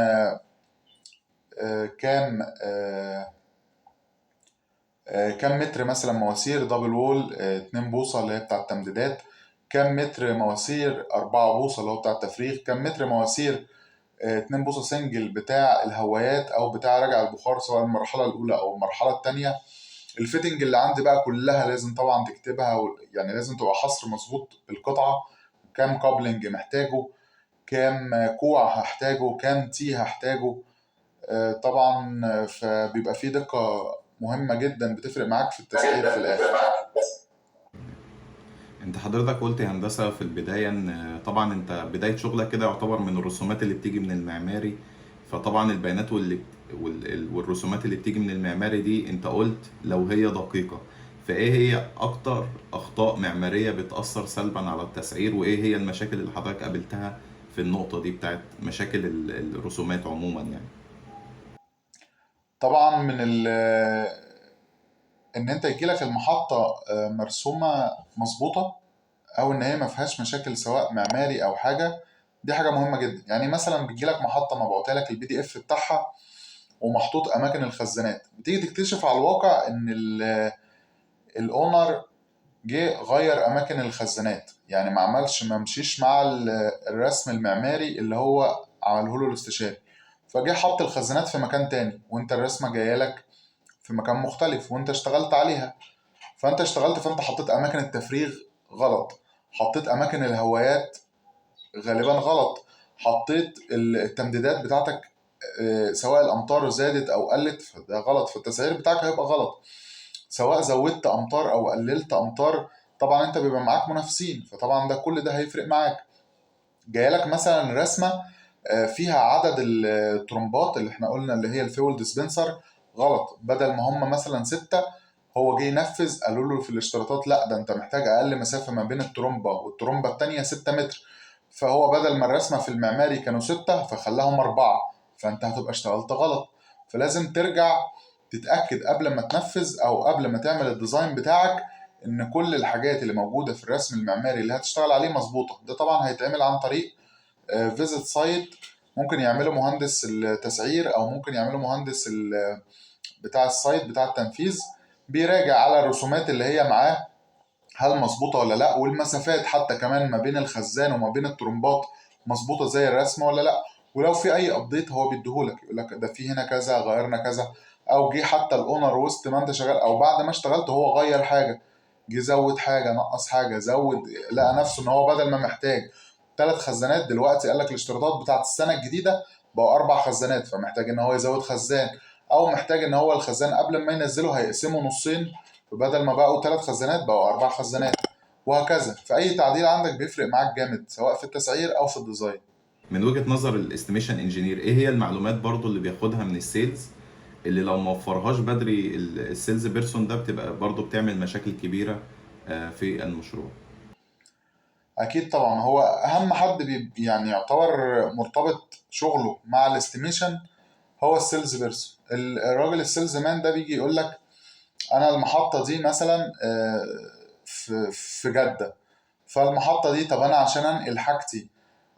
كام متر مثلا مواسير دبل وول 2 بوصة اللي هي بتاع التمديدات، كام متر مواسير 4 بوصة اللي هو بتاع التفريغ، كام متر مواسير 2 بوصة سنجل بتاع الهوايات او بتاع رجع البخار، سواء المرحلة الأولى أو المرحلة التانية. الفيتنج اللي عندي بقى كلها لازم طبعا تكتبها، يعني لازم تبقى حصر مظبوط بالقطعة، كام كابلنج محتاجه، كام كوع هحتاجه، كام تي هحتاجه. طبعا فبيبقى فيه دقة مهمة جدا بتفرق معاك في التسعير في الآخر. انت حضرتك قلت هندسة في البداية ان طبعا انت بداية شغلك كده يعتبر من الرسومات اللي بتيجي من المعماري. فطبعا البيانات والرسومات اللي بتيجي من المعماري دي انت قلت لو هي دقيقة، فايه هي اكتر اخطاء معمارية بتأثر سلبا على التسعير، وايه هي المشاكل اللي حضرتك قابلتها في النقطة دي بتاعت مشاكل الرسومات عموما يعني؟ طبعا ان انت يجيلك المحطة مرسومة مظبوطة، او ان هي ما فيهاش مشاكل سواء معماري او حاجه. دي حاجه مهمه جدا. يعني مثلا بتجي لك محطه مبعوته لك البي دي اف بتاعها ومحطوط اماكن الخزانات، بتيجي تكتشف على الواقع ان الاونر جه غير اماكن الخزانات، يعني ما مشيش مع الرسم المعماري اللي هو عمله له الاستشاري، فجه حط الخزانات في مكان تاني، وانت الرسمه جايه لك في مكان مختلف وانت اشتغلت عليها. فانت حطيت اماكن التفريغ غلط، حطيت اماكن الهوايات غالبا غلط، حطيت التمديدات بتاعتك سواء الامطار زادت او قلت فده غلط، فالتسعير بتاعك هيبقى غلط. سواء زودت امطار او قللت امطار، طبعا انت بيبقى معاك منافسين، فطبعا ده كل ده هيفرق معاك. جايلك مثلا رسمه فيها عدد الترمبات اللي احنا قلنا اللي هي الفيول ديسبنسر غلط، بدل ما هم مثلا 6 هو جه ينفذ قالوا له في الاشتراطات لا ده انت محتاج اقل مسافه ما بين الترومبه والترومبه التانيه 6 متر، فهو بدل ما الرسمه في المعماري كانوا 6 فخلاهم 4، فانت هتبقى اشتغلت غلط. فلازم ترجع تتاكد قبل ما تنفذ او قبل ما تعمل الديزاين بتاعك ان كل الحاجات اللي موجوده في الرسم المعماري اللي هتشتغل عليه مظبوطه. ده طبعا هيتعمل عن طريق فيزيت سايت، ممكن يعمله مهندس التسعير او ممكن يعمله مهندس بتاع السايت بتاع التنفيذ، بيراجع على الرسومات اللي هي معاه هل مظبوطه ولا لا، والمسافات حتى كمان ما بين الخزان وما بين الترمبات مظبوطه زي الرسمه ولا لا. ولو في اي ابديت هو بيديهولك، يقول لك ده في هنا كذا غيرنا كذا، او جه حتى الاونر وسط ما انت شغال او بعد ما اشتغلت هو غير حاجه، جه زود حاجه نقص حاجه زود، لقى نفسه ان هو بدل ما محتاج 3 خزانات دلوقتي قال لك الاشتراطات بتاعت السنه الجديده بقوا 4 خزانات، فمحتاج ان هو يزود خزان، او محتاج ان هو الخزان قبل ما ينزله هيقسمه نصين، فبدل ما بقوا 3 خزانات بقوا 4 خزانات، وهكذا. فأي تعديل عندك بيفرق معاك جامد سواء في التسعير أو في الديزاين. من وجهة نظر الاستيميشن انجينير، ايه هي المعلومات برضو اللي بياخدها من السيلز اللي لو ما وفرهاش بدري السيلز بيرسون ده بتبقى برضو بتعمل مشاكل كبيرة في المشروع؟ أكيد طبعا، هو أهم حد يعني يعتبر مرتبط شغله مع الاستيميشن هو السيلز بيرسون. الراجل السيلز مان ده بيجي يقول لك أنا المحطة دي مثلا في جدة، فالمحطة دي طب أنا عشان أنقل حاجتي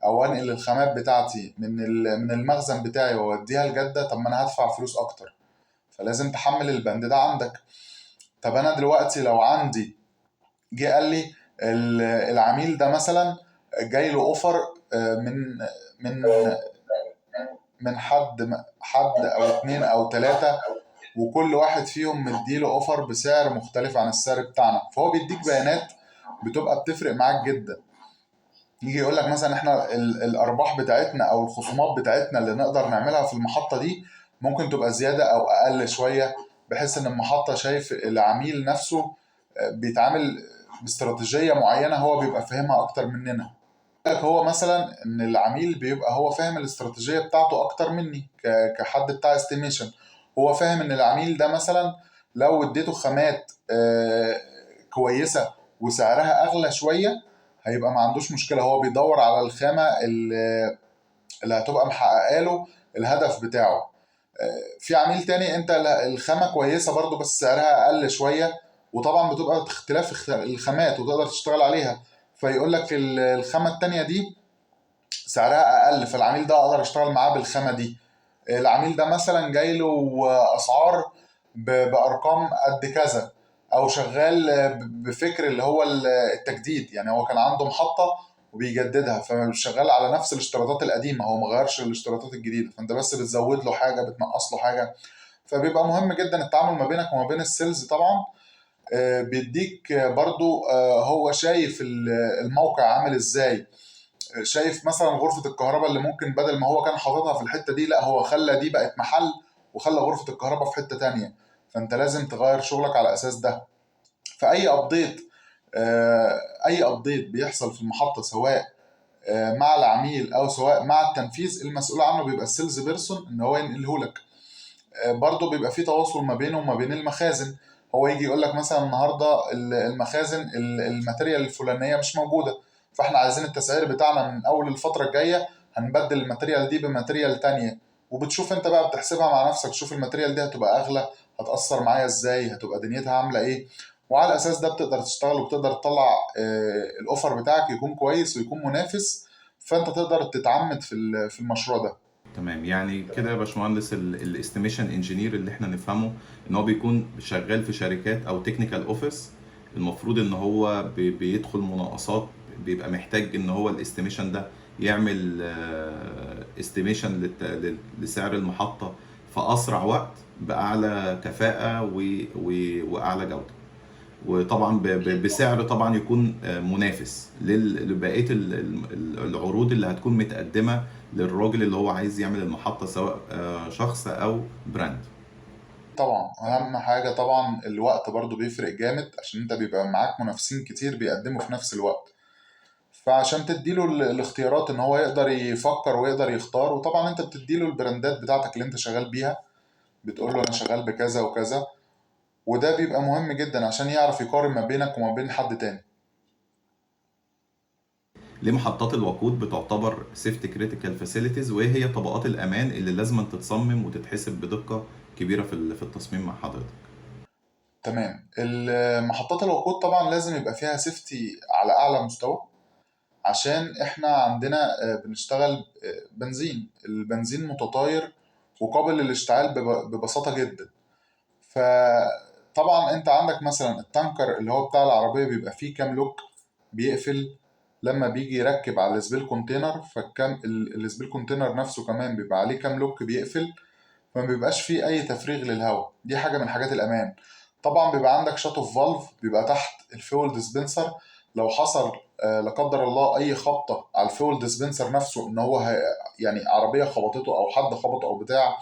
أو أنقل الخامات بتاعتي من المخزن بتاعي وأوديها لجدة، طب ما أنا هدفع فلوس أكتر، فلازم تحمل البند ده عندك. طب انا دلوقتي لو عندي جه قال لي العميل ده مثلا جاي له اوفر من من حد او 2 او 3، وكل واحد فيهم مديله اوفر بسعر مختلف عن السعر بتاعنا، فهو بيديك بيانات بتبقى بتفرق معاك جدا. يجي يقول لك مثلا احنا الارباح بتاعتنا او الخصومات بتاعتنا اللي نقدر نعملها في المحطه دي ممكن تبقى زياده او اقل شويه، بحيث ان المحطه شايف العميل نفسه بيتعامل باستراتيجيه معينه هو بيبقى فاهمها اكتر مننا. لك هو مثلا ان العميل بيبقى هو فاهم الاستراتيجيه بتاعته اكتر مني كحد بتاع استيميشن. هو فاهم ان العميل ده مثلا لو اديته خامات كويسه وسعرها اغلى شويه هيبقى ما عندوش مشكله، هو بيدور على الخامه اللي هتبقى محققه له الهدف بتاعه. في عميل تاني انت الخامه كويسه برضو بس سعرها اقل شويه، وطبعا بتبقى اختلاف الخامات وتقدر تشتغل عليها، فيقول لك الخامه التانيه دي سعرها اقل، فالعميل ده اقدر اشتغل معاه بالخامه دي. العميل ده مثلا جاي له اسعار بارقام قد كذا، او شغال بفكر اللي هو التجديد، يعني هو كان عنده محطه وبيجددها فشغال على نفس الاشتراطات القديمه، هو ما غيرش الاشتراطات الجديده، فانت بس بتزود له حاجه بتنقص له حاجه. فبيبقى مهم جدا التعامل ما بينك وما بين السيلز طبعا. بيديك برضو هو شايف الموقع عامل ازاي، شايف مثلا غرفة الكهرباء اللي ممكن بدل ما هو كان حاططها في الحتة دي لا هو خلى دي بقت محل وخلى غرفة الكهرباء في حتة تانية، فانت لازم تغير شغلك على اساس ده. فاي ابديت اي ابديت بيحصل في المحطة سواء مع العميل او سواء مع التنفيذ، المسؤول عنه بيبقى السيلز بيرسون ان هو ينقله لك. برضه بيبقى في تواصل ما بينه وما بين المخازن، هو يجي يقول لك مثلا النهارده المخازن الماتيريال الفلانيه مش موجوده، فاحنا عايزين التسعير بتاعنا من اول الفتره الجايه هنبدل الماتيريال دي بماتيريال تانية، وبتشوف انت بقى بتحسبها مع نفسك، تشوف الماتيريال دي هتبقى اغلى هتأثر معايا ازاي، هتبقى دنيتها عامله ايه، وعلى الاساس ده بتقدر تشتغل وبتقدر تطلع الاوفر بتاعك يكون كويس ويكون منافس، فانت تقدر تتعمد في المشروع ده. تمام. يعني كده يا باشمهندس الاستيميشن انجينير اللي احنا نفهمه ان هو بيكون شغال في شركات او تكنيكال اوفيس، المفروض ان هو بيدخل مناقصات، بيبقى محتاج ان هو الاستيميشن ده يعمل استيميشن لسعر المحطة في اسرع وقت باعلى كفاءة واعلى جودة، وطبعا بسعر طبعا يكون منافس لبقيه العروض اللي هتكون متقدمه للراجل اللي هو عايز يعمل المحطه، سواء شخص او براند. طبعا اهم حاجة طبعا الوقت برضو بيفرق جامد، عشان انت بيبقى معاك منافسين كتير بيقدموا في نفس الوقت، فعشان تديله الاختيارات ان هو يقدر يفكر ويقدر يختار. وطبعا انت بتديله البراندات بتاعتك اللي انت شغال بيها، بتقول له انا شغال بكذا وكذا، وده بيبقى مهم جدا عشان يعرف يقارن ما بينك وما بين حد تاني. ليه محطات الوقود بتعتبر سيفتي كريتيكال فاسيلتيز، وايه هي طبقات الامان اللي لازم تتصمم وتتحسب بدقه كبيره في التصميم مع حضرتك؟ تمام. محطات الوقود طبعا لازم يبقى فيها سيفتي على اعلى مستوى، عشان احنا عندنا بنشتغل بنزين. البنزين متطاير وقابل للاشتعال ببساطة جدا. فطبعا انت عندك مثلا التانكر اللي هو بتاع العربية بيبقى فيه كام لوك بيقفل لما بيجي يركب على السبيل كونتينر، فالكام السبيل كونتينر نفسه كمان بيبقى عليه كام لوك بيقفل، فما بيبقاش فيه اي تفريغ للهواء. دي حاجه من حاجات الامان. طبعا بيبقى عندك شات اوف فالف بيبقى تحت الفيول ديسبنسر، لو حصل لا قدر الله اي خبطه على الفيول ديسبنسر نفسه، ان هو يعني عربيه خبطته او حد خبطه او بتاع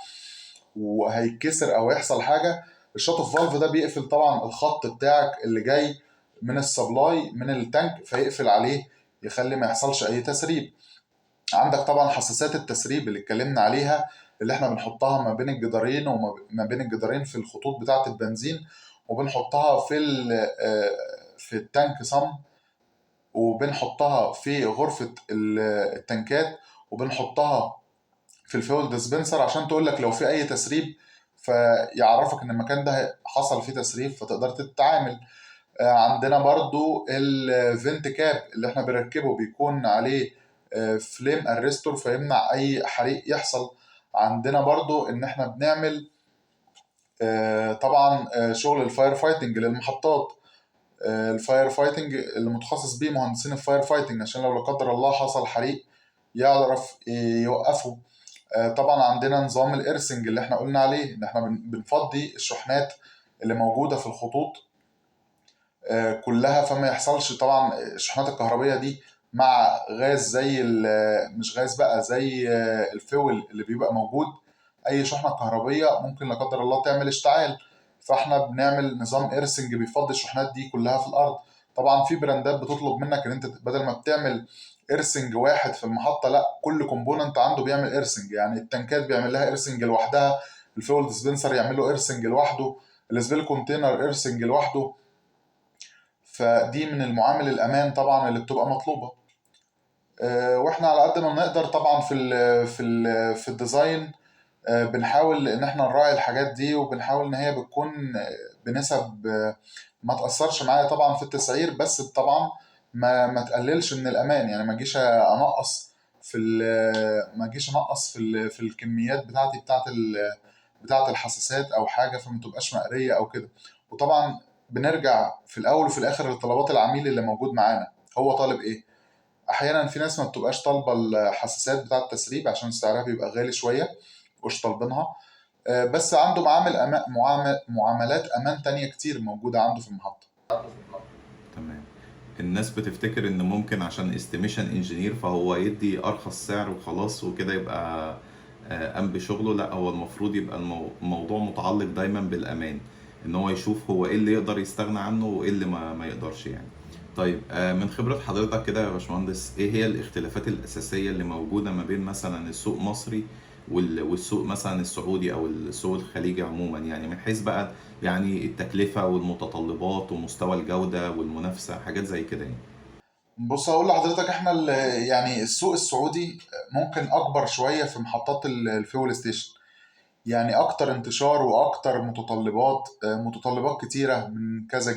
وهيتكسر او هيحصل حاجه، الشات اوف فالف ده بيقفل طبعا الخط بتاعك اللي جاي من السبلاي من التانك، فيقفل عليه يخلي ما يحصلش اي تسريب. عندك طبعا حساسات التسريب اللي اتكلمنا عليها، اللي احنا بنحطها ما بين الجدارين وما بين الجدارين في الخطوط بتاعة البنزين، وبنحطها في التانك صم، وبنحطها في غرفة التنكات، وبنحطها في الفيول ديسبنسر عشان تقول لك لو في اي تسريب، فيعرفك ان المكان ده حصل فيه تسريب فتقدر تتعامل. عندنا برضو الفنت كاب اللي احنا بنركبه بيكون عليه فليم ارستور فيمنع اي حريق يحصل. عندنا برضو ان احنا بنعمل طبعا شغل الفاير فايتنج للمحطات. الفاير فايتنج اللي متخصص بيه مهندسين الفاير فايتنج، عشان لو لا قدر الله حصل حريق يعرف يوقفه. طبعا عندنا نظام الارسنج اللي احنا قلنا عليه، ان احنا بنفضي الشحنات اللي موجودة في الخطوط كلها، فما يحصلش طبعا الشحنات الكهربية دي مع غاز زي مش غاز بقى، زي الفيول اللي بيبقى موجود. اي شحنة كهربية ممكن لا قدر الله تعمل اشتعال، فاحنا بنعمل نظام ايرسنج بيفضي الشحنات دي كلها في الارض. طبعا في براندات بتطلب منك ان انت بدل ما بتعمل ايرسنج واحد في المحطة، لا كل كومبوننت عنده بيعمل ايرسنج. يعني التنكات بيعمل لها ايرسنج لوحدها، الفيول ديسبنسر يعمل له ايرسنج لوحده، السبيل كونتينر ايرسنج لوحده. فدي من المعامل الامان طبعا اللي بتبقى مطلوبه. واحنا على قد ما نقدر طبعا في الديزاين بنحاول ان احنا نراعي الحاجات دي، وبنحاول ان هي بتكون بنسب ما تاثرش معايا طبعا في التسعير، بس طبعا ما تقللش من الامان. يعني ما اجيش انقص ما اجيش انقص في الكميات بتاعتي بتاعت الحساسات او حاجه، فما تبقاش مقريه او كده. وطبعا بنرجع في الاول وفي الاخر لطلبات العميل اللي موجود معانا، هو طالب ايه. احيانا في ناس ما بتبقاش طالبه الحساسات بتاعه التسريب عشان سعرها بيبقى غالي شويه، مش طالبينها. بس عنده معاملات امان تانية كتير موجوده عنده في المحطه. تمام. الناس بتفتكر ان ممكن عشان استيميشن انجينير فهو يدي ارخص سعر وخلاص وكده يبقى قام بشغله. لا، هو المفروض يبقى الموضوع متعلق دايما بالامان، ان هو يشوف هو ايه اللي يقدر يستغنى عنه وايه اللي ما يقدرش يعني. طيب، من خبرة حضرتك كده يا باشمهندس، ايه هي الاختلافات الاساسية اللي موجودة ما بين مثلا السوق المصري والسوق مثلا السعودي او السوق الخليجي عموما، يعني من حيث بقى يعني التكلفة والمتطلبات ومستوى الجودة والمنافسة، حاجات زي كده يعني. بص هقول لحضرتك، احنا يعني السوق السعودي ممكن اكبر شويه في محطات الفيول ستيشن. يعني اكتر انتشار واكتر متطلبات كتيره من كذا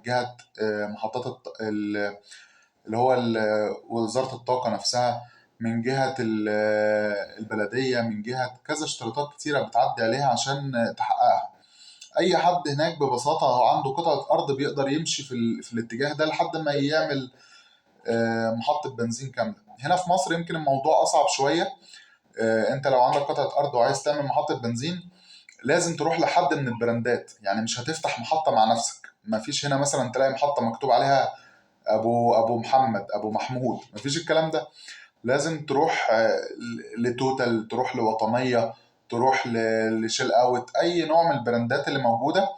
جهه محطات وزاره الطاقه نفسها، من جهه البلديه، من جهه كذا اشتراطات كتيره بتعدي عليها عشان تحققها. اي حد هناك ببساطه هو عنده قطعه ارض بيقدر يمشي في الاتجاه ده لحد ما يعمل محطه بنزين كامله. هنا في مصر يمكن الموضوع اصعب شويه. انت لو عندك قطعه ارض وعايز تعمل محطه بنزين لازم تروح لحد من البراندات، يعني مش هتفتح محطة مع نفسك. ما فيش هنا مثلا تلاقي محطة مكتوب عليها ابو محمد، ابو محمود، ما فيش الكلام ده. لازم تروح لتوتال، تروح لوطنية، تروح لشيل اوت، اي نوع من البراندات اللي موجودة.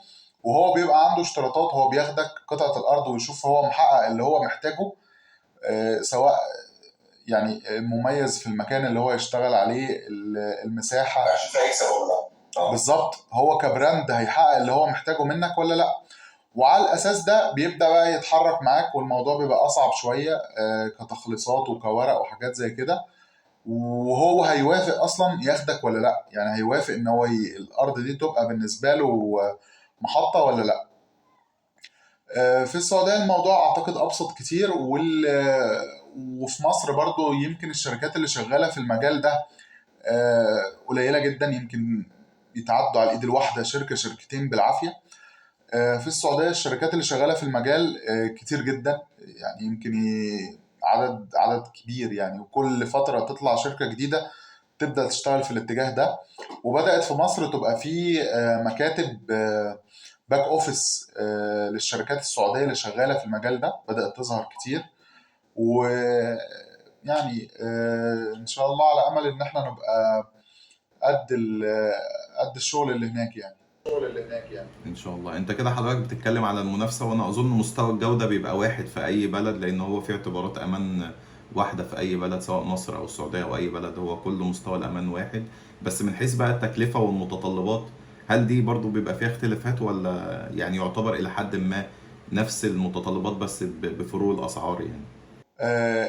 وهو بيبقى عنده اشتراطات، هو بياخدك قطعة الارض ويشوف هو محقق اللي هو محتاجه، سواء يعني مميز في المكان اللي هو يشتغل عليه، المساحة، بالظبط هو كبراند هيحقق اللي هو محتاجه منك ولا لا. وعلى الاساس ده بيبدا بقى يتحرك معاك، والموضوع بيبقى اصعب شويه كتخليصات وكورق وحاجات زي كده. وهو هيوافق اصلا ياخدك ولا لا، يعني هيوافق ان هو الارض دي تبقى بالنسبه له محطه ولا لا. في السعوديه الموضوع اعتقد ابسط كتير، وفي مصر برضو يمكن الشركات اللي شغاله في المجال ده قليله جدا، يمكن يتعدوا على الايد الواحده شركه شركتين بالعافيه. في السعوديه الشركات اللي شغاله في المجال كتير جدا، يعني يمكن عدد كبير يعني، وكل فتره تطلع شركه جديده تبدا تشتغل في الاتجاه ده. وبدات في مصر تبقى في مكاتب باك اوفيس للشركات السعوديه اللي شغاله في المجال ده، بدات تظهر كتير. ويعني ان شاء الله على امل ان احنا نبقى قد قد الشغل اللي هناك يعني. ان شاء الله. انت كده حضرتك بتتكلم على المنافسه، وانا اظن مستوى الجوده بيبقى واحد في اي بلد، لان هو في اعتبارات امان واحده في اي بلد، سواء مصر او السعوديه او اي بلد، هو كل مستوى الامان واحد. بس من حيث بقى التكلفه والمتطلبات، هل دي برضو بيبقى فيها اختلافات، ولا يعني يعتبر الى حد ما نفس المتطلبات بس بفروق الاسعار يعني؟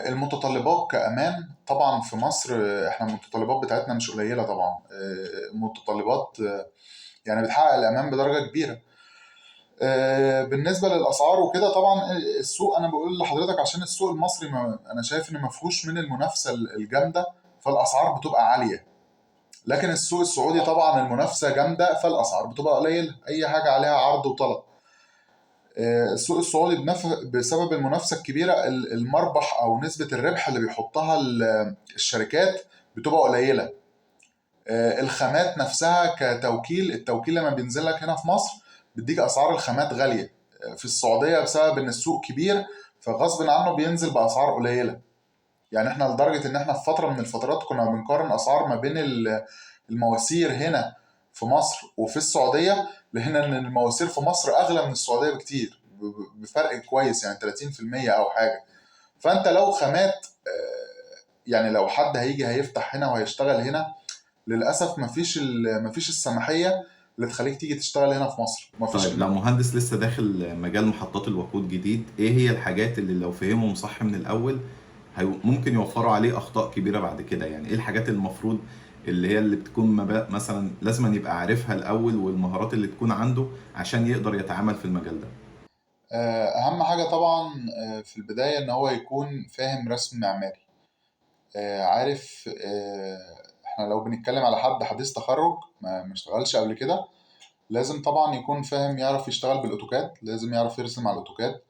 المتطلبات كأمان طبعا في مصر، احنا المتطلبات بتاعتنا مش قليلة طبعا. متطلبات يعني بتحقق الأمان بدرجة كبيرة. بالنسبة للأسعار وكده طبعا السوق، أنا بقول لحضرتك عشان السوق المصري ما أنا شايف إن ما فيهوش من المنافسة الجامدة، فالأسعار بتبقى عالية. لكن السوق السعودي طبعا المنافسة جامدة، فالأسعار بتبقى قليلة، أي حاجة عليها عرض وطلب. السوق السعودي بسبب المنافسة الكبيرة، المربح أو نسبة الربح اللي بيحطها الشركات بتبقى قليلة. الخامات نفسها التوكيل لما بينزل لك هنا في مصر بيديك أسعار الخامات غالية. في السعودية بسبب إن السوق كبير، فغصب عنه بينزل بأسعار قليلة. يعني احنا لدرجة إن احنا في فترة من الفترات كنا بنقارن أسعار ما بين المواسير هنا في مصر وفي السعودية، لقينا إن المواسير في مصر أغلى من السعودية بكتير، بفرق كويس يعني 30% أو حاجة. فأنت لو خامات يعني لو حد هيجي هيفتح هنا وهيشتغل هنا، للأسف مفيش السماحية اللي تخليك تيجي تشتغل هنا في مصر، مفيش طيب لو مهندس لسه داخل مجال محطات الوقود جديد، ايه هي الحاجات اللي لو فهمهم صح من الاول ممكن يوفروا عليه اخطاء كبيره بعد كده؟ يعني ايه الحاجات المفروض اللي هي اللي بتكون مثلا لازم أن يبقى عارفها الاول، والمهارات اللي تكون عنده عشان يقدر يتعامل في المجال ده؟ أهم حاجة طبعا في البداية إن هو يكون فاهم رسم معماري. عارف احنا لو بنتكلم على حد حديث تخرج ما اشتغلش قبل كده، لازم طبعا يكون فاهم، يعرف يشتغل بالاوتوكاد، لازم يعرف يرسم على الاوتوكاد.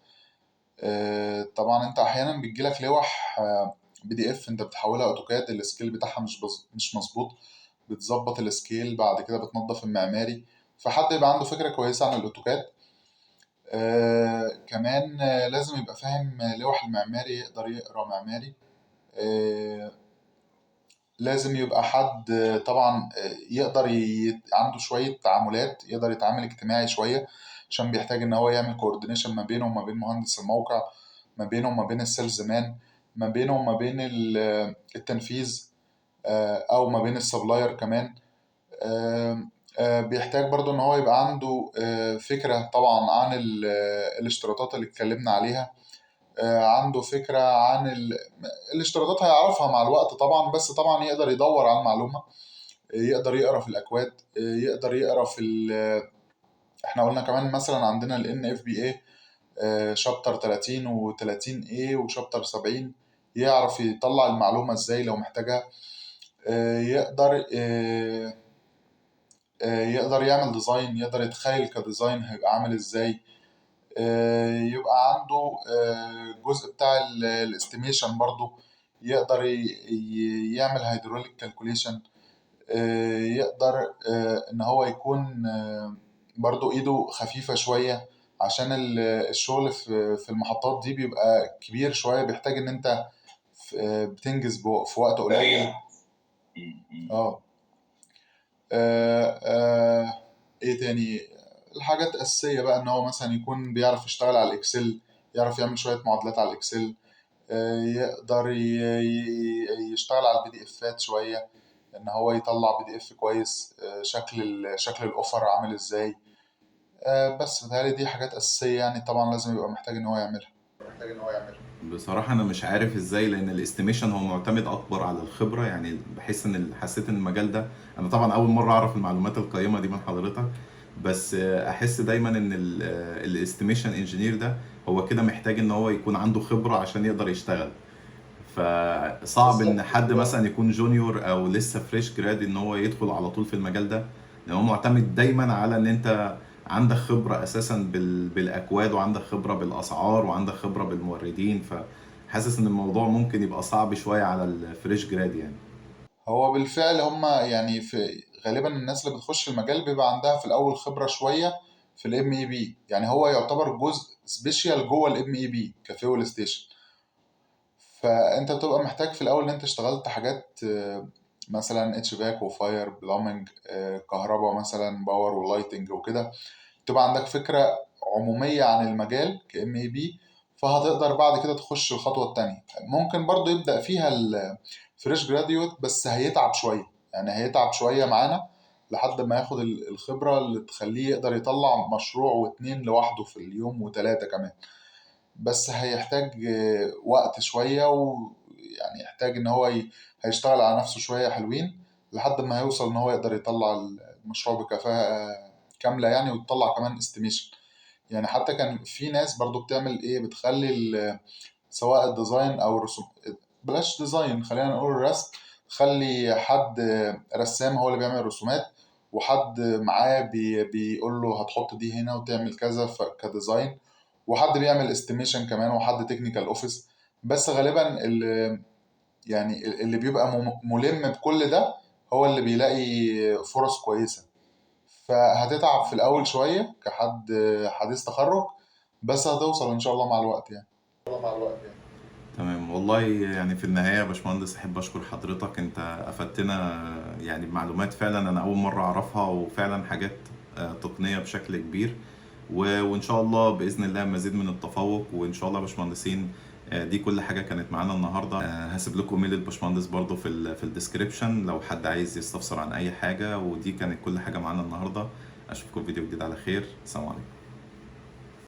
طبعا انت احيانا بتجيلك لوح PDF انت بتحولها اوتوكاد، السكيل بتاعها مش مظبوط، بتظبط السكيل، بعد كده بتنظف المعماري. فحد يبقى عنده فكرة كويسة عن الاوتوكاد. كمان لازم يبقى فاهم لوح المعماري، يقدر يقرا معماري. آه، لازم يبقى حد طبعا يقدر عنده شوية تعاملات، يقدر يتعامل اجتماعي شوية، عشان بيحتاج ان هو يعمل كوردينيشن ما بينه وما بين مهندس الموقع، ما بينه وما بين السيلز مان، ما بينه وما بين التنفيذ، او ما بين السبلاير كمان. آه، بيحتاج برضو ان هو يبقى عنده فكرة طبعا عن الاشتراطات اللي اتكلمنا عليها. عنده فكرة عن الاشتراطات هيعرفها مع الوقت طبعا، بس طبعا يقدر يدور على المعلومة. يقدر يقرا في الاكواد، يقدر يقرا في احنا قلنا كمان مثلا عندنا ال NFPA شابتر 30 و30A وشابتر 70، يعرف يطلع المعلومة ازاي لو محتاجها. يقدر يعمل ديزاين، يقدر يتخيل كديزاين هيبقى عامل ازاي. يبقى عنده جزء بتاع الاستيميشن برضو، يقدر يعمل هيدروليك كالكوليشن. يقدر ان هو يكون برضو ايده خفيفة شوية، عشان الشغل في المحطات دي بيبقى كبير شوية، بيحتاج ان انت بتنجز في وقت قليل. اه ايه تاني؟ الحاجات الأساسية بقى ان هو مثلا يكون بيعرف يشتغل على الاكسل، يعرف يعمل شوية معادلات على الاكسل. يقدر يشتغل على البي دي افات شوية، ان هو يطلع بي دي اف كويس، شكل الاوفر عامل ازاي. بس بتهيألي دي حاجات أساسية يعني، طبعا لازم يبقى محتاج ان هو يعملها. بصراحة أنا مش عارف إزاي، لأن الاستيميشن هو معتمد أكبر على الخبرة. يعني بحس إن حسيت إن المجال ده، أنا طبعا أول مرة أعرف المعلومات القيمة دي من حضرتك، بس أحس دايما إن الاستيميشن انجينير ده هو كده محتاج إن هو يكون عنده خبرة عشان يقدر يشتغل. فصعب إن بالظبط حد مثلا يكون جونيور أو لسه فريش جراد إن هو يدخل على طول في المجال ده، لأن هو معتمد دايما على إن أنت عندك خبرة اساسا بالاكواد، وعندك خبرة بالاسعار، وعندك خبرة بالموردين. فحاسس ان الموضوع ممكن يبقى صعب شوية على الفريش جراد يعني. هو بالفعل هما يعني في غالبا الناس اللي بتخش المجال بيبقى عندها في الاول خبره شويه في الام اي بي، يعني هو يعتبر جزء سبيشال جوه الام اي بي كفيول ستيشن. فانت بتبقى محتاج في الاول ان انت اشتغلت حاجات مثلا اتش باك وفاير بلامنج، كهرباء مثلا باور ولايتنج وكده، تبقى عندك فكره عموميه عن المجال كام اي بي. فهتقدر بعد كده تخش الخطوه التانيه. ممكن برضو يبدا فيها الفريش جراديوت، بس هيتعب شويه، يعني هيتعب شويه معانا لحد ما ياخد الخبره اللي تخليه يقدر يطلع مشروع واتنين لوحده في اليوم وتلاته كمان. بس هيحتاج وقت شوية، ويعني يحتاج ان هو هيشتغل على نفسه شوية حلوين لحد ما هيوصل ان هو يقدر يطلع المشروع بكفاءة كاملة يعني، وتطلع كمان استيميشن. يعني حتى كان في ناس برضو بتعمل ايه، بتخلي سواء الديزاين او الرسوم، بلاش ديزاين خلينا نقول الرسم، خلي حد رسام هو اللي بيعمل الرسومات، وحد معاه بيقول له هتحط دي هنا وتعمل كذا كديزاين، وحد بيعمل استيميشن كمان، وحد تكنيكال اوفيس. بس غالبا يعني اللي بيبقى ملم بكل ده هو اللي بيلاقي فرص كويسة. فهتتعب في الأول شوية كحد حديث تخرج، بس هتوصل إن شاء الله مع الوقت يعني. تمام والله. يعني في النهاية يا باشمهندس أحب أشكر حضرتك، أنت أفدتنا يعني بمعلومات فعلا أنا أول مرة أعرفها، وفعلا حاجات تقنية بشكل كبير. وإن شاء الله بإذن الله مزيد من التفوق. وإن شاء الله يا باشمهندسين، دي كل حاجة كانت معانا النهاردة. هسيب لكم ايميل الباشمهندس برضو في الديسكريبشن لو حد عايز يستفسر عن أي حاجة. ودي كانت كل حاجة معانا النهاردة. أشوفكم في فيديو جديد على خير. السلام عليكم.